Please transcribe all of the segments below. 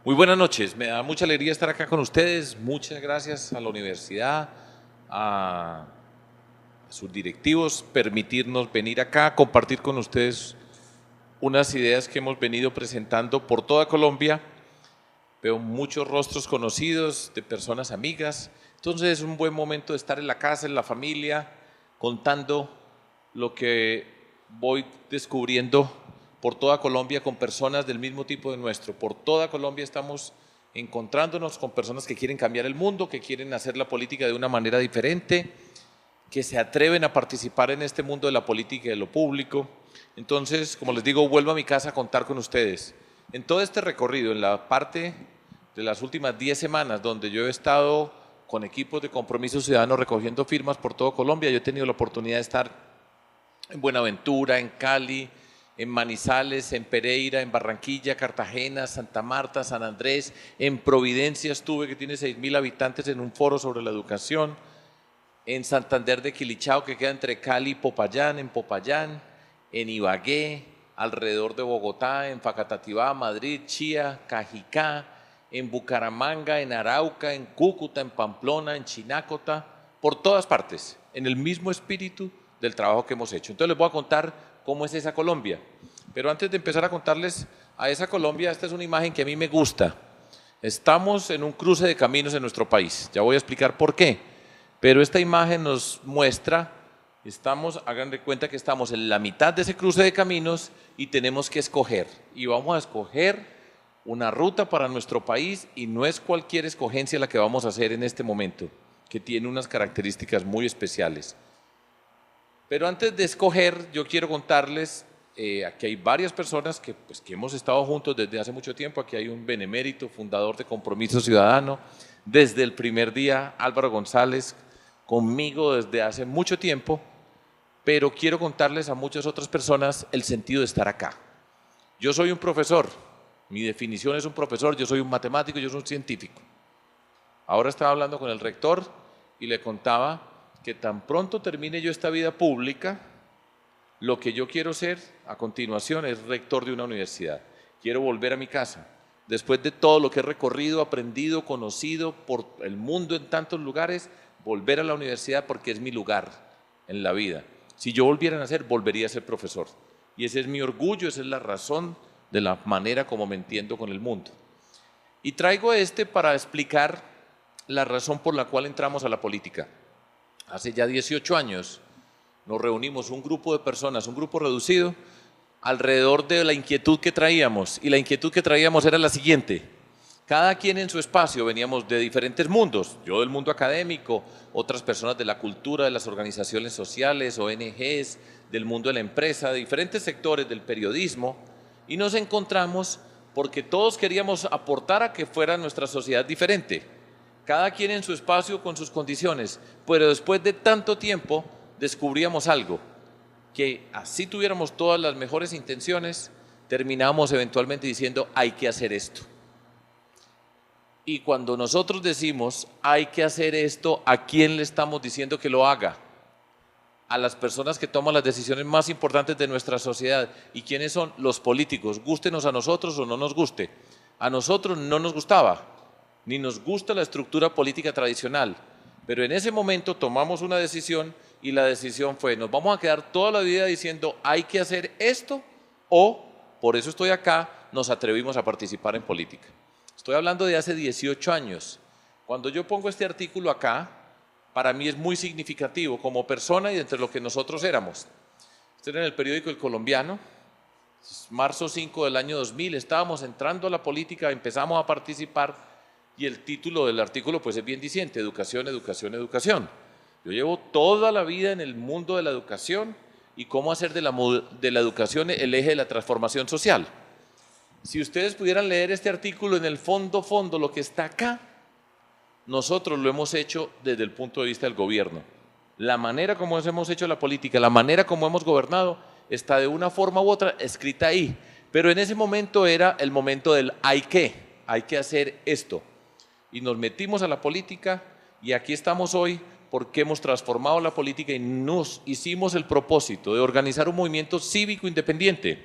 Muy buenas noches, me da mucha alegría estar acá con ustedes, muchas gracias a la universidad, a sus directivos, permitirnos venir acá a compartir con ustedes unas ideas que hemos venido presentando por toda Colombia. Veo muchos rostros conocidos de personas amigas, entonces es un buen momento de estar en la casa, en la familia, contando lo que voy descubriendo por toda Colombia con personas del mismo tipo de nuestro. Por toda Colombia estamos encontrándonos con personas que quieren cambiar el mundo, que quieren hacer la política de una manera diferente, que se atreven a participar en este mundo de la política y de lo público. Entonces, como les digo, vuelvo a mi casa a contar con ustedes. En todo este recorrido, en la parte de las últimas 10 semanas, donde yo he estado con equipos de Compromiso Ciudadano recogiendo firmas por todo Colombia, yo he tenido la oportunidad de estar en Buenaventura, en Cali, en Manizales, en Pereira, en Barranquilla, Cartagena, Santa Marta, San Andrés, en Providencia estuve, que tiene 6.000 habitantes, en un foro sobre la educación, en Santander de Quilichao, que queda entre Cali y Popayán, en Ibagué, alrededor de Bogotá, en Facatativá, Madrid, Chía, Cajicá, en Bucaramanga, en Arauca, en Cúcuta, en Pamplona, en Chinácota, por todas partes, en el mismo espíritu del trabajo que hemos hecho. Entonces les voy a contar cómo es esa Colombia. Pero antes de empezar a contarles a esa Colombia, esta es una imagen que a mí me gusta. Estamos en un cruce de caminos en nuestro país, ya voy a explicar por qué. Pero esta imagen nos muestra, hagan de cuenta que estamos en la mitad de ese cruce de caminos y tenemos que escoger. Y vamos a escoger una ruta para nuestro país y no es cualquier escogencia la que vamos a hacer en este momento, que tiene unas características muy especiales. Pero antes de escoger, yo quiero contarles, aquí hay varias personas que hemos estado juntos desde hace mucho tiempo. Aquí hay un benemérito, fundador de Compromiso Ciudadano, desde el primer día, Álvaro González, conmigo desde hace mucho tiempo, pero quiero contarles a muchas otras personas el sentido de estar acá. Yo soy un profesor, mi definición es un profesor, yo soy un matemático, yo soy un científico. Ahora estaba hablando con el rector y le contaba que tan pronto termine yo esta vida pública, lo que yo quiero ser a continuación es rector de una universidad. Quiero volver a mi casa. Después de todo lo que he recorrido, aprendido, conocido por el mundo en tantos lugares, volver a la universidad porque es mi lugar en la vida. Si yo volviera a nacer, volvería a ser profesor. Y ese es mi orgullo, esa es la razón de la manera como me entiendo con el mundo. Y traigo para explicar la razón por la cual entramos a la política. Hace ya 18 años nos reunimos un grupo de personas, un grupo reducido, alrededor de la inquietud que traíamos. Y la inquietud que traíamos era la siguiente: cada quien en su espacio, veníamos de diferentes mundos, yo del mundo académico, otras personas de la cultura, de las organizaciones sociales, ONGs, del mundo de la empresa, de diferentes sectores del periodismo, y nos encontramos porque todos queríamos aportar a que fuera nuestra sociedad diferente. Cada quien en su espacio con sus condiciones, pero después de tanto tiempo descubríamos algo, que así tuviéramos todas las mejores intenciones, terminamos eventualmente diciendo hay que hacer esto. Y cuando nosotros decimos hay que hacer esto, ¿a quién le estamos diciendo que lo haga? A las personas que toman las decisiones más importantes de nuestra sociedad. ¿Y quiénes son? Los políticos, gústenos a nosotros o no nos guste. A nosotros no nos gustaba, ni nos gusta la estructura política tradicional, pero en ese momento tomamos una decisión y la decisión fue: nos vamos a quedar toda la vida diciendo hay que hacer esto, o por eso estoy acá, nos atrevimos a participar en política. Estoy hablando de hace 18 años. Cuando yo pongo este artículo acá, para mí es muy significativo como persona y entre lo que nosotros éramos. Estoy en el periódico El Colombiano, marzo 5 del año 2000, estábamos entrando a la política, empezamos a participar. Y el título del artículo pues es bien diciente: educación, educación, educación. Yo llevo toda la vida en el mundo de la educación y cómo hacer de la educación el eje de la transformación social. Si ustedes pudieran leer este artículo, en el fondo, lo que está acá, nosotros lo hemos hecho desde el punto de vista del gobierno. La manera como hemos hecho la política, la manera como hemos gobernado, está de una forma u otra escrita ahí. Pero en ese momento era el momento del hay que hacer esto. Y nos metimos a la política y aquí estamos hoy porque hemos transformado la política y nos hicimos el propósito de organizar un movimiento cívico independiente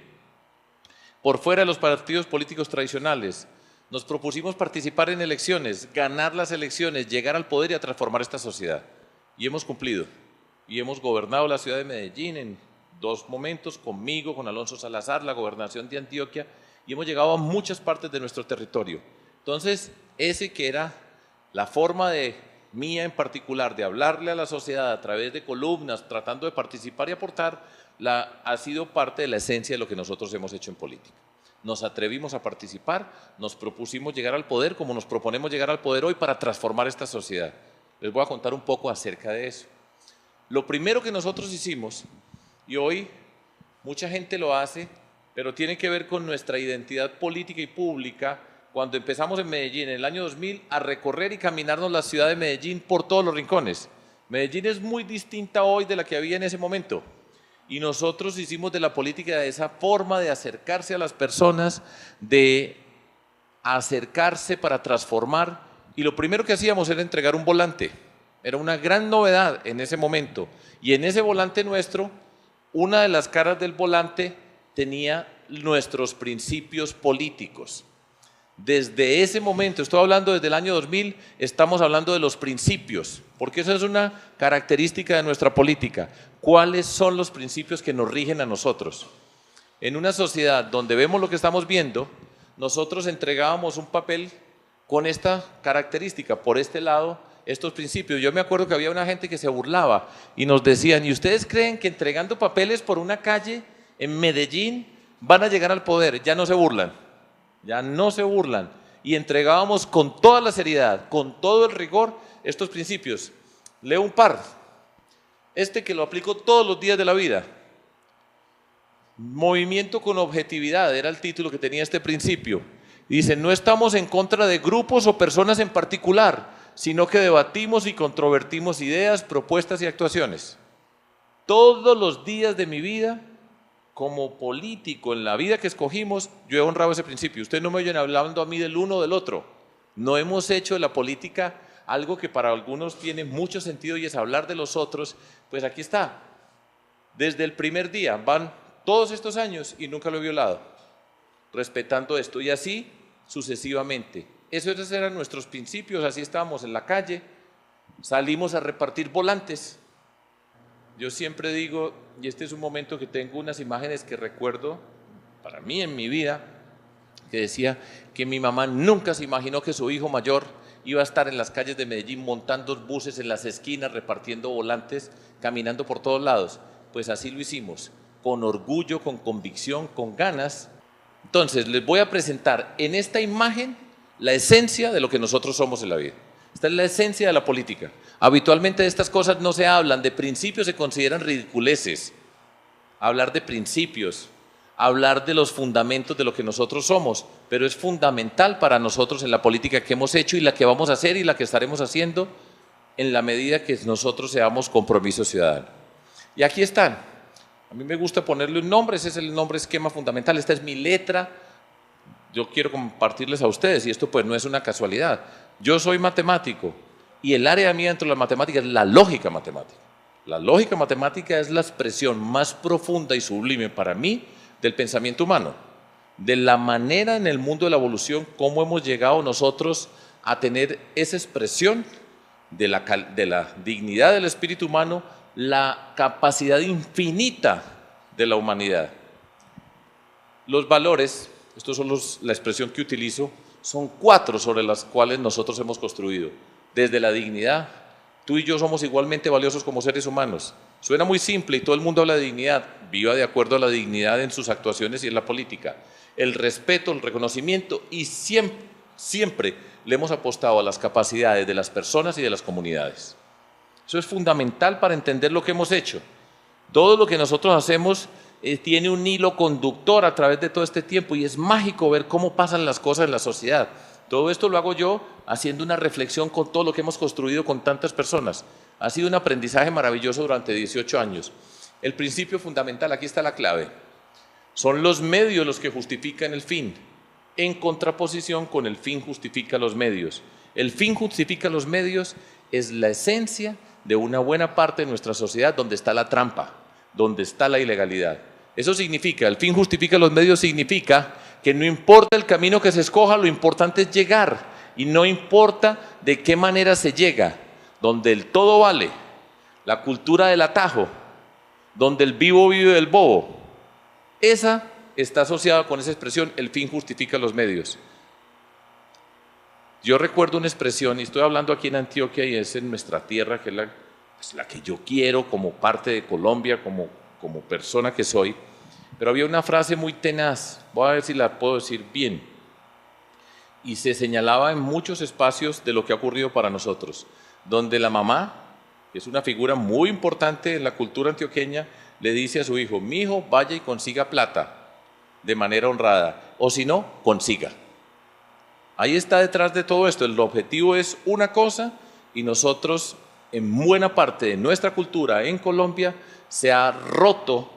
por fuera de los partidos políticos tradicionales, Nos propusimos participar en elecciones, ganar las elecciones, llegar al poder y a transformar esta sociedad. Y hemos cumplido. Y hemos gobernado la ciudad de Medellín en 2 momentos, conmigo, con Alonso Salazar, la gobernación de Antioquia, y hemos llegado a muchas partes de nuestro territorio. Entonces, ese que era la forma mía en particular de hablarle a la sociedad a través de columnas, tratando de participar y aportar, ha sido parte de la esencia de lo que nosotros hemos hecho en política. Nos atrevimos a participar, nos propusimos llegar al poder como nos proponemos llegar al poder hoy para transformar esta sociedad. Les voy a contar un poco acerca de eso. Lo primero que nosotros hicimos, y hoy mucha gente lo hace, pero tiene que ver con nuestra identidad política y pública, cuando empezamos en Medellín en el año 2000 a recorrer y caminarnos la ciudad de Medellín por todos los rincones. Medellín es muy distinta hoy de la que había en ese momento. Y nosotros hicimos de la política de esa forma de acercarse a las personas, de acercarse para transformar. Y lo primero que hacíamos era entregar un volante. Era una gran novedad en ese momento. Y en ese volante nuestro, una de las caras del volante tenía nuestros principios políticos. Desde ese momento, estoy hablando desde el año 2000, estamos hablando de los principios, porque eso es una característica de nuestra política. ¿Cuáles son los principios que nos rigen a nosotros? En una sociedad donde vemos lo que estamos viendo, nosotros entregábamos un papel con esta característica, por este lado, estos principios. Yo me acuerdo que había una gente que se burlaba y nos decían, ¿y ustedes creen que entregando papeles por una calle en Medellín van a llegar al poder? Ya no se burlan. Ya no se burlan, y entregábamos con toda la seriedad, con todo el rigor, estos principios. Leo un par, que lo aplico todos los días de la vida. Movimiento con objetividad, era el título que tenía este principio. Dice, no estamos en contra de grupos o personas en particular, sino que debatimos y controvertimos ideas, propuestas y actuaciones. Todos los días de mi vida, como político, en la vida que escogimos, yo he honrado ese principio. Ustedes no me oyen hablando a mí del uno o del otro. No hemos hecho de la política algo que para algunos tiene mucho sentido y es hablar de los otros. Pues aquí está. Desde el primer día, van todos estos años y nunca lo he violado, respetando esto y así sucesivamente. Esos eran nuestros principios, así estábamos en la calle, salimos a repartir volantes. Yo siempre digo, y este es un momento que tengo unas imágenes que recuerdo para mí en mi vida, que decía que mi mamá nunca se imaginó que su hijo mayor iba a estar en las calles de Medellín montando buses en las esquinas, repartiendo volantes, caminando por todos lados. Pues así lo hicimos, con orgullo, con convicción, con ganas. Entonces les voy a presentar en esta imagen la esencia de lo que nosotros somos en la vida. Esta es la esencia de la política. Habitualmente de estas cosas no se hablan, de principios se consideran ridiculeces. Hablar de principios, hablar de los fundamentos de lo que nosotros somos, pero es fundamental para nosotros en la política que hemos hecho y la que vamos a hacer y la que estaremos haciendo en la medida que nosotros seamos compromiso ciudadano. Y aquí están. A mí me gusta ponerle un nombre, ese es el nombre esquema fundamental, esta es mi letra. Yo quiero compartirles a ustedes, y esto pues no es una casualidad. Yo soy matemático y el área mía dentro de la matemática es la lógica matemática. La lógica matemática es la expresión más profunda y sublime para mí del pensamiento humano, de la manera en el mundo de la evolución, cómo hemos llegado nosotros a tener esa expresión de la dignidad del espíritu humano, la capacidad infinita de la humanidad. Los valores, estos son la expresión que utilizo, son 4 sobre las cuales nosotros hemos construido. Desde la dignidad, tú y yo somos igualmente valiosos como seres humanos. Suena muy simple y todo el mundo habla de dignidad. Viva de acuerdo a la dignidad en sus actuaciones y en la política. El respeto, el reconocimiento y siempre le hemos apostado a las capacidades de las personas y de las comunidades. Eso es fundamental para entender lo que hemos hecho. Todo lo que nosotros hacemos tiene un hilo conductor a través de todo este tiempo y es mágico ver cómo pasan las cosas en la sociedad. Todo esto lo hago yo haciendo una reflexión con todo lo que hemos construido con tantas personas. Ha sido un aprendizaje maravilloso durante 18 años. El principio fundamental, aquí está la clave, son los medios los que justifican el fin, en contraposición con el fin justifica los medios. El fin justifica los medios es la esencia de una buena parte de nuestra sociedad donde está la trampa, donde está la ilegalidad. Eso significa, el fin justifica los medios, significa que no importa el camino que se escoja, lo importante es llegar y no importa de qué manera se llega, donde el todo vale, la cultura del atajo, donde el vivo vive del bobo. Esa está asociada con esa expresión, el fin justifica los medios. Yo recuerdo una expresión, y estoy hablando aquí en Antioquia y es en nuestra tierra, que es la que yo quiero como parte de Colombia, como persona que soy, pero había una frase muy tenaz, voy a ver si la puedo decir bien, y se señalaba en muchos espacios de lo que ha ocurrido para nosotros, donde la mamá, que es una figura muy importante en la cultura antioqueña, le dice a su hijo, mi hijo, vaya y consiga plata de manera honrada, o si no, consiga. Ahí está detrás de todo esto, el objetivo es una cosa y nosotros en buena parte de nuestra cultura en Colombia se ha roto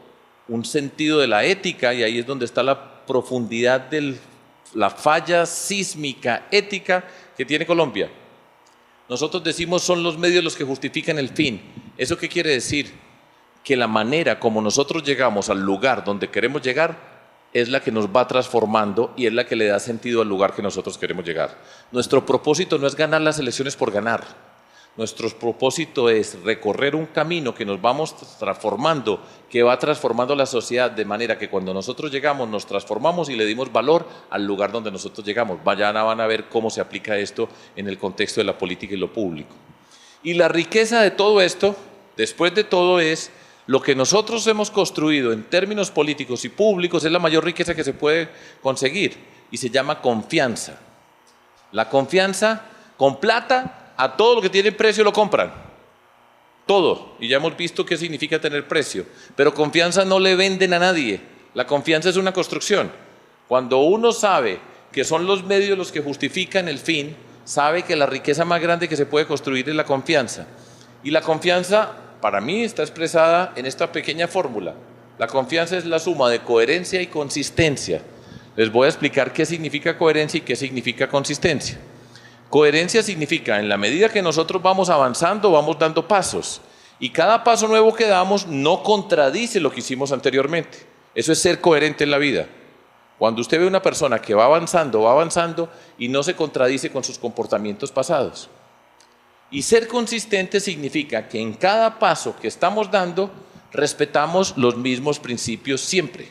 un sentido de la ética y ahí es donde está la profundidad de la falla sísmica ética que tiene Colombia. Nosotros decimos son los medios los que justifican el fin. ¿Eso qué quiere decir? Que la manera como nosotros llegamos al lugar donde queremos llegar es la que nos va transformando y es la que le da sentido al lugar que nosotros queremos llegar. Nuestro propósito no es ganar las elecciones por ganar. Nuestro propósito es recorrer un camino que nos vamos transformando, que va transformando la sociedad de manera que cuando nosotros llegamos nos transformamos y le dimos valor al lugar donde nosotros llegamos. Mañana van a ver cómo se aplica esto en el contexto de la política y lo público. Y la riqueza de todo esto, después de todo, es lo que nosotros hemos construido en términos políticos y públicos es la mayor riqueza que se puede conseguir y se llama confianza. La confianza con plata, a todo lo que tiene precio lo compran. Todo. Y ya hemos visto qué significa tener precio. Pero confianza no le venden a nadie. La confianza es una construcción. Cuando uno sabe que son los medios los que justifican el fin, sabe que la riqueza más grande que se puede construir es la confianza. Y la confianza para mí está expresada en esta pequeña fórmula. La confianza es la suma de coherencia y consistencia. Les voy a explicar qué significa coherencia y qué significa consistencia. Coherencia significa, en la medida que nosotros vamos avanzando, vamos dando pasos. Y cada paso nuevo que damos no contradice lo que hicimos anteriormente. Eso es ser coherente en la vida. Cuando usted ve una persona que va avanzando y no se contradice con sus comportamientos pasados. Y ser consistente significa que en cada paso que estamos dando, respetamos los mismos principios siempre.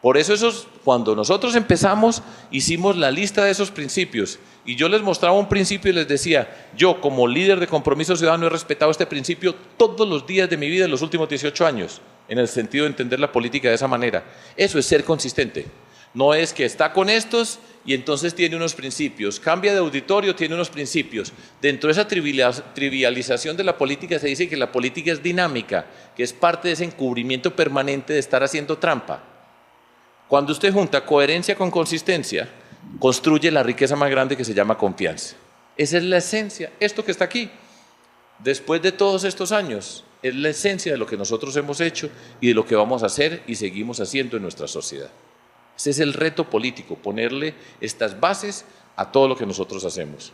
Por eso cuando nosotros empezamos, hicimos la lista de esos principios. Y yo les mostraba un principio y les decía, yo como líder de Compromiso Ciudadano he respetado este principio todos los días de mi vida en los últimos 18 años, en el sentido de entender la política de esa manera. Eso es ser consistente. No es que está con estos y entonces tiene unos principios, cambia de auditorio, tiene unos principios. Dentro de esa trivialización de la política se dice que la política es dinámica, que es parte de ese encubrimiento permanente de estar haciendo trampa. Cuando usted junta coherencia con consistencia, construye la riqueza más grande que se llama confianza. Esa es la esencia, esto que está aquí. Después de todos estos años, es la esencia de lo que nosotros hemos hecho y de lo que vamos a hacer y seguimos haciendo en nuestra sociedad. Ese es el reto político, ponerle estas bases a todo lo que nosotros hacemos.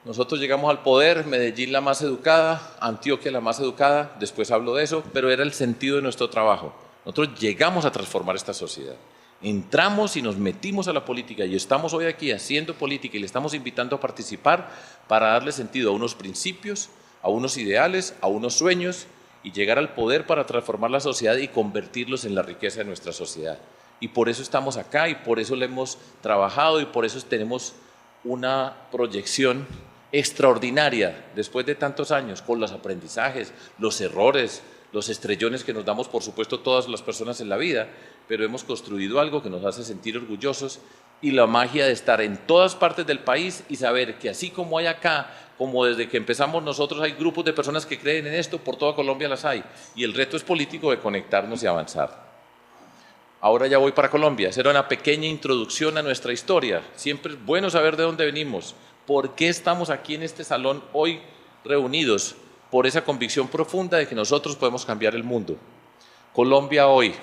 Nosotros llegamos al poder, Medellín la más educada, Antioquia la más educada, después hablo de eso, pero era el sentido de nuestro trabajo. Nosotros llegamos a transformar esta sociedad. Entramos y nos metimos a la política y estamos hoy aquí haciendo política y le estamos invitando a participar para darle sentido a unos principios, a unos ideales, a unos sueños y llegar al poder para transformar la sociedad y convertirlos en la riqueza de nuestra sociedad. Y por eso estamos acá y por eso le hemos trabajado y por eso tenemos una proyección extraordinaria después de tantos años con los aprendizajes, los errores, los estrellones que nos damos, por supuesto, todas las personas en la vida, pero hemos construido algo que nos hace sentir orgullosos y la magia de estar en todas partes del país y saber que así como hay acá, como desde que empezamos nosotros hay grupos de personas que creen en esto, por toda Colombia las hay y el reto es político de conectarnos y avanzar. Ahora ya voy para Colombia, será una pequeña introducción a nuestra historia, siempre es bueno saber de dónde venimos, por qué estamos aquí en este salón hoy reunidos, por esa convicción profunda de que nosotros podemos cambiar el mundo. Colombia hoy,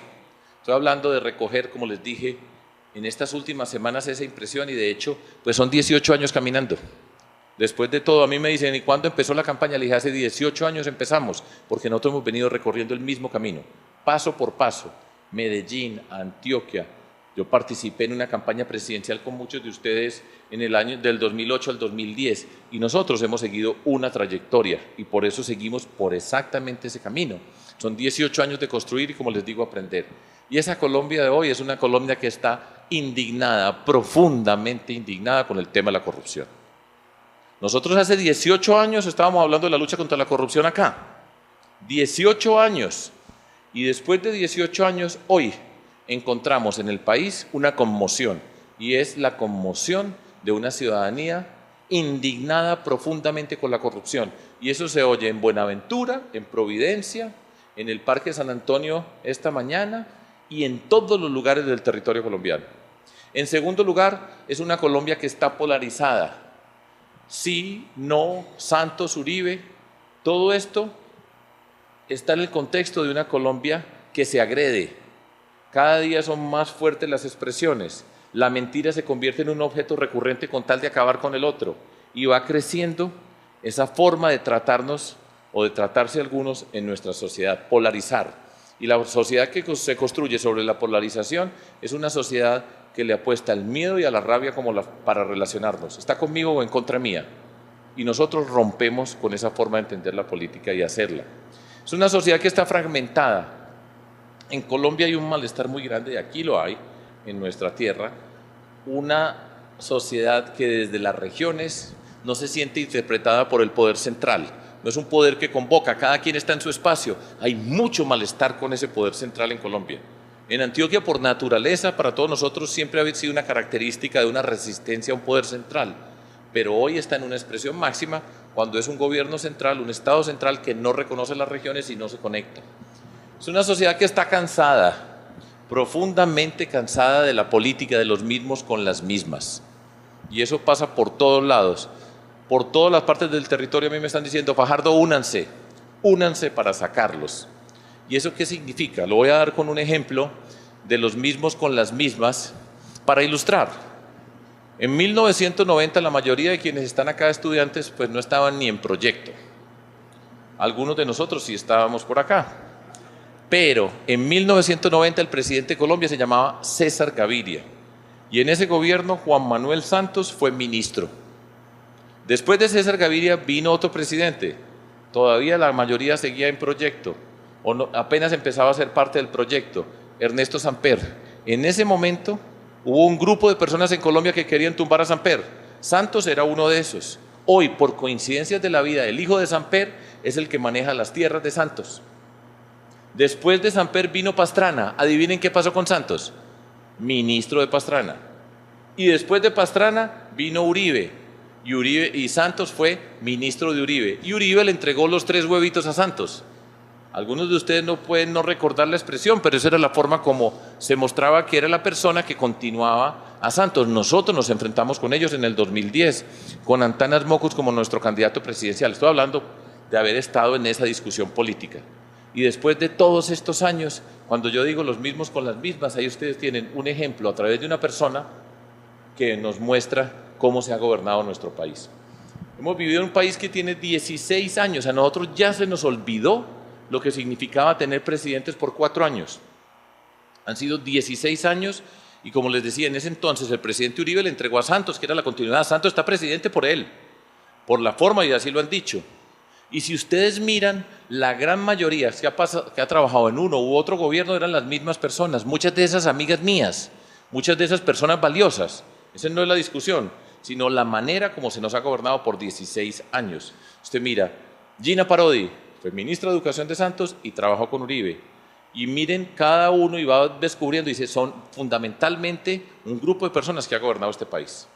estoy hablando de recoger, como les dije, en estas últimas semanas esa impresión y de hecho, pues son 18 años caminando. Después de todo, a mí me dicen, ¿y cuándo empezó la campaña? Le dije, hace 18 años empezamos, porque nosotros hemos venido recorriendo el mismo camino, paso por paso. Medellín, Antioquia. Yo participé en una campaña presidencial con muchos de ustedes en el año del 2008 al 2010 y nosotros hemos seguido una trayectoria y por eso seguimos por exactamente ese camino. Son 18 años de construir y, como les digo, aprender. Y esa Colombia de hoy es una Colombia que está indignada, profundamente indignada con el tema de la corrupción. Nosotros hace 18 años estábamos hablando de la lucha contra la corrupción acá. 18 años. Y después de 18 años, hoy encontramos en el país una conmoción, y es la conmoción de una ciudadanía indignada profundamente con la corrupción. Y eso se oye en Buenaventura, en Providencia, en el Parque San Antonio esta mañana y en todos los lugares del territorio colombiano. En segundo lugar, es una Colombia que está polarizada. Sí, no, Santos, Uribe, todo esto está en el contexto de una Colombia que se agrede. Cada día son más fuertes las expresiones. La mentira se convierte en un objeto recurrente con tal de acabar con el otro. Y va creciendo esa forma de tratarnos o de tratarse algunos en nuestra sociedad, polarizar. Y la sociedad que se construye sobre la polarización es una sociedad que le apuesta al miedo y a la rabia para relacionarnos. ¿Está conmigo o en contra mía? Y nosotros rompemos con esa forma de entender la política y hacerla. Es una sociedad que está fragmentada. En Colombia hay un malestar muy grande, y aquí lo hay, en nuestra tierra, una sociedad que desde las regiones no se siente interpretada por el poder central. No es un poder que convoca, cada quien está en su espacio. Hay mucho malestar con ese poder central en Colombia. En Antioquia, por naturaleza, para todos nosotros siempre ha sido una característica de una resistencia a un poder central, pero hoy está en una expresión máxima cuando es un gobierno central, un Estado central que no reconoce las regiones y no se conecta. Es una sociedad que está cansada, profundamente cansada de la política de los mismos con las mismas. Y eso pasa por todos lados, por todas las partes del territorio. A mí me están diciendo, Fajardo, únanse para sacarlos. ¿Y eso qué significa? Lo voy a dar con un ejemplo de los mismos con las mismas para ilustrar. En 1990 la mayoría de quienes están acá estudiantes pues no estaban ni en proyecto. Algunos de nosotros sí estábamos por acá. Pero en 1990 el presidente de Colombia se llamaba César Gaviria y en ese gobierno Juan Manuel Santos fue ministro. Después de César Gaviria vino otro presidente, todavía la mayoría seguía en proyecto, o no, apenas empezaba a ser parte del proyecto, Ernesto Samper. En ese momento hubo un grupo de personas en Colombia que querían tumbar a Samper. Santos era uno de esos. Hoy, por coincidencias de la vida, el hijo de Samper es el que maneja las tierras de Santos. Después de Samper vino Pastrana. Adivinen qué pasó con Santos. Ministro de Pastrana. Y después de Pastrana vino Uribe. Y Santos fue ministro de Uribe. Y Uribe le entregó los 3 huevitos a Santos. Algunos de ustedes no pueden no recordar la expresión, pero esa era la forma como se mostraba que era la persona que continuaba a Santos. Nosotros nos enfrentamos con ellos en el 2010, con Antanas Mocus como nuestro candidato presidencial. Estoy hablando de haber estado en esa discusión política. Y después de todos estos años, cuando yo digo los mismos con las mismas, ahí ustedes tienen un ejemplo a través de una persona que nos muestra cómo se ha gobernado nuestro país. Hemos vivido en un país que tiene 16 años, a nosotros ya se nos olvidó lo que significaba tener presidentes por 4 años. Han sido 16 años y, como les decía, en ese entonces el presidente Uribe le entregó a Santos, que era la continuidad. Santos está presidente por él, por la forma, y así lo han dicho. Y si ustedes miran, la gran mayoría que ha trabajado en uno u otro gobierno eran las mismas personas, muchas de esas amigas mías, muchas de esas personas valiosas. Esa no es la discusión, sino la manera como se nos ha gobernado por 16 años. Usted mira, Gina Parodi fue ministra de Educación de Santos y trabajó con Uribe. Y miren cada uno y va descubriendo, dice, son fundamentalmente un grupo de personas que ha gobernado este país.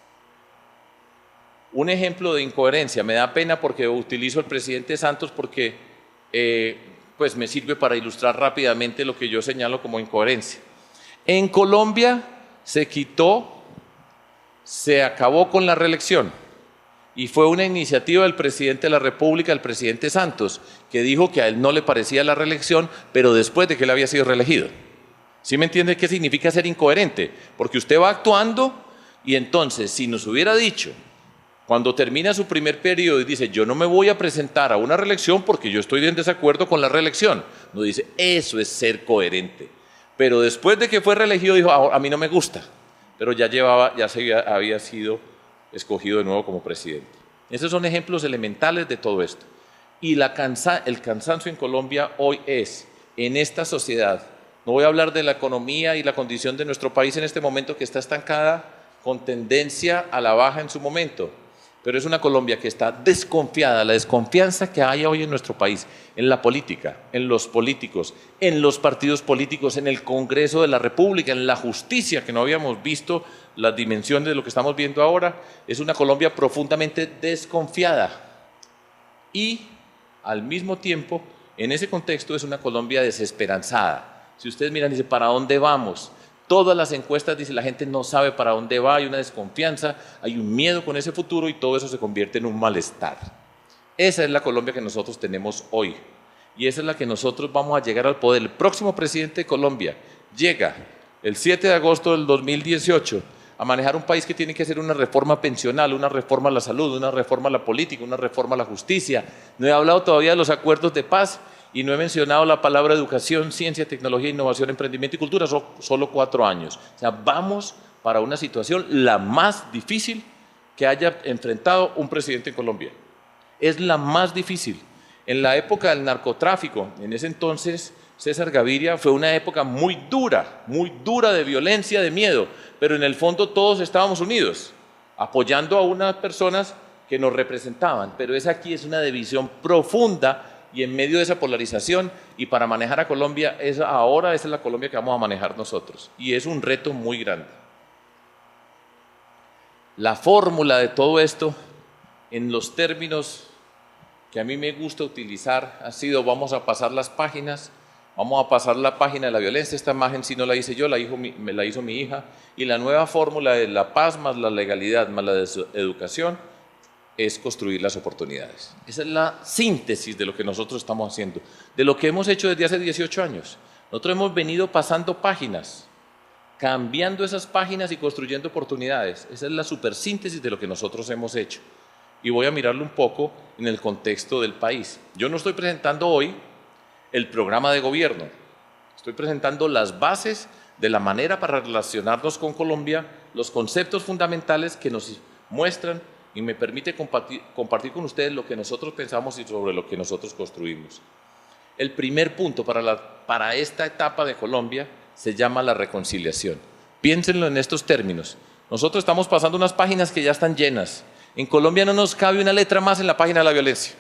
Un ejemplo de incoherencia, me da pena porque utilizo al presidente Santos porque pues me sirve para ilustrar rápidamente lo que yo señalo como incoherencia. En Colombia se acabó con la reelección y fue una iniciativa del presidente de la República, el presidente Santos, que dijo que a él no le parecía la reelección, pero después de que él había sido reelegido. ¿Sí me entiende qué significa ser incoherente? Porque usted va actuando y entonces, si nos hubiera dicho Cuando termina su primer periodo y dice, yo no me voy a presentar a una reelección porque yo estoy en desacuerdo con la reelección, no dice, eso es ser coherente. Pero después de que fue reelegido dijo, a mí no me gusta, pero ya había sido escogido de nuevo como presidente. Esos son ejemplos elementales de todo esto. Y el cansancio en Colombia hoy es, en esta sociedad, no voy a hablar de la economía y la condición de nuestro país en este momento que está estancada con tendencia a la baja en su momento, pero es una Colombia que está desconfiada, la desconfianza que hay hoy en nuestro país, en la política, en los políticos, en los partidos políticos, en el Congreso de la República, en la justicia, que no habíamos visto las dimensiones de lo que estamos viendo ahora, es una Colombia profundamente desconfiada. Y al mismo tiempo, en ese contexto es una Colombia desesperanzada. Si ustedes miran y dicen, ¿para dónde vamos? Todas las encuestas dicen la gente no sabe para dónde va, hay una desconfianza, hay un miedo con ese futuro y todo eso se convierte en un malestar. Esa es la Colombia que nosotros tenemos hoy y esa es la que nosotros vamos a llegar al poder. El próximo presidente de Colombia llega el 7 de agosto del 2018 a manejar un país que tiene que hacer una reforma pensional, una reforma a la salud, una reforma a la política, una reforma a la justicia. No he hablado todavía de los acuerdos de paz. Y no he mencionado la palabra educación, ciencia, tecnología, innovación, emprendimiento y cultura, son solo 4 años. O sea, vamos para una situación la más difícil que haya enfrentado un presidente en Colombia. Es la más difícil. En la época del narcotráfico, en ese entonces, César Gaviria, fue una época muy dura de violencia, de miedo, pero en el fondo todos estábamos unidos, apoyando a unas personas que nos representaban, pero aquí es una división profunda. Y en medio de esa polarización, y para manejar a Colombia, ahora esa es la Colombia que vamos a manejar nosotros. Y es un reto muy grande. La fórmula de todo esto, en los términos que a mí me gusta utilizar, ha sido, vamos a pasar las páginas, vamos a pasar la página de la violencia. Esta imagen sí no la hice yo, me la hizo mi hija. Y la nueva fórmula de la paz más la legalidad más la educación, es construir las oportunidades. Esa es la síntesis de lo que nosotros estamos haciendo, de lo que hemos hecho desde hace 18 años. Nosotros hemos venido pasando páginas, cambiando esas páginas y construyendo oportunidades. Esa es la supersíntesis de lo que nosotros hemos hecho. Y voy a mirarlo un poco en el contexto del país. Yo no estoy presentando hoy el programa de gobierno, estoy presentando las bases de la manera para relacionarnos con Colombia, los conceptos fundamentales que nos muestran y me permite compartir con ustedes lo que nosotros pensamos y sobre lo que nosotros construimos. El primer punto para esta etapa de Colombia se llama la reconciliación. Piénsenlo en estos términos. Nosotros estamos pasando unas páginas que ya están llenas. En Colombia no nos cabe una letra más en la página de la violencia.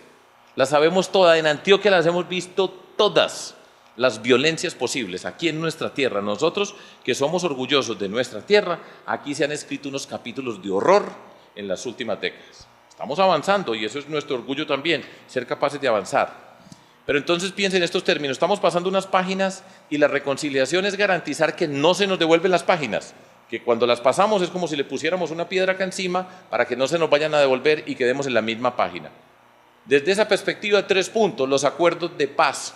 La sabemos todas, en Antioquia las hemos visto todas, las violencias posibles, aquí en nuestra tierra. Nosotros que somos orgullosos de nuestra tierra, aquí se han escrito unos capítulos de horror en las últimas décadas. Estamos avanzando y eso es nuestro orgullo también, ser capaces de avanzar. Pero entonces piensen en estos términos, estamos pasando unas páginas y la reconciliación es garantizar que no se nos devuelven las páginas, que cuando las pasamos es como si le pusiéramos una piedra acá encima para que no se nos vayan a devolver y quedemos en la misma página. Desde esa perspectiva, 3 puntos, los acuerdos de paz.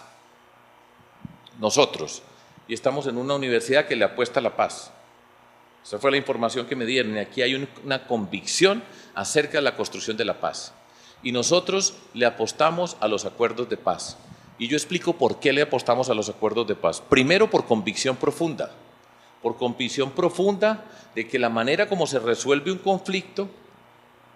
Nosotros, y estamos en una universidad que le apuesta a la paz. Esa fue la información que me dieron y aquí hay una convicción acerca de la construcción de la paz. Y nosotros le apostamos a los acuerdos de paz. Y yo explico por qué le apostamos a los acuerdos de paz. Primero, por convicción profunda de que la manera como se resuelve un conflicto,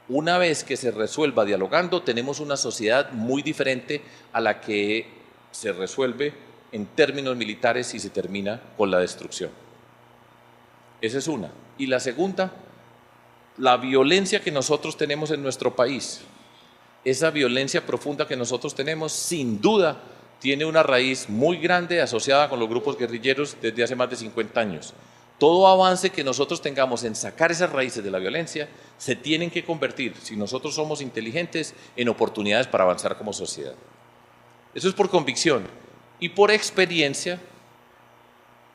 una vez que se resuelva dialogando, tenemos una sociedad muy diferente a la que se resuelve en términos militares y se termina con la destrucción. Esa es una. Y la segunda, la violencia que nosotros tenemos en nuestro país, esa violencia profunda que nosotros tenemos, sin duda, tiene una raíz muy grande asociada con los grupos guerrilleros desde hace más de 50 años. Todo avance que nosotros tengamos en sacar esas raíces de la violencia se tienen que convertir, si nosotros somos inteligentes, en oportunidades para avanzar como sociedad. Eso es por convicción y por experiencia,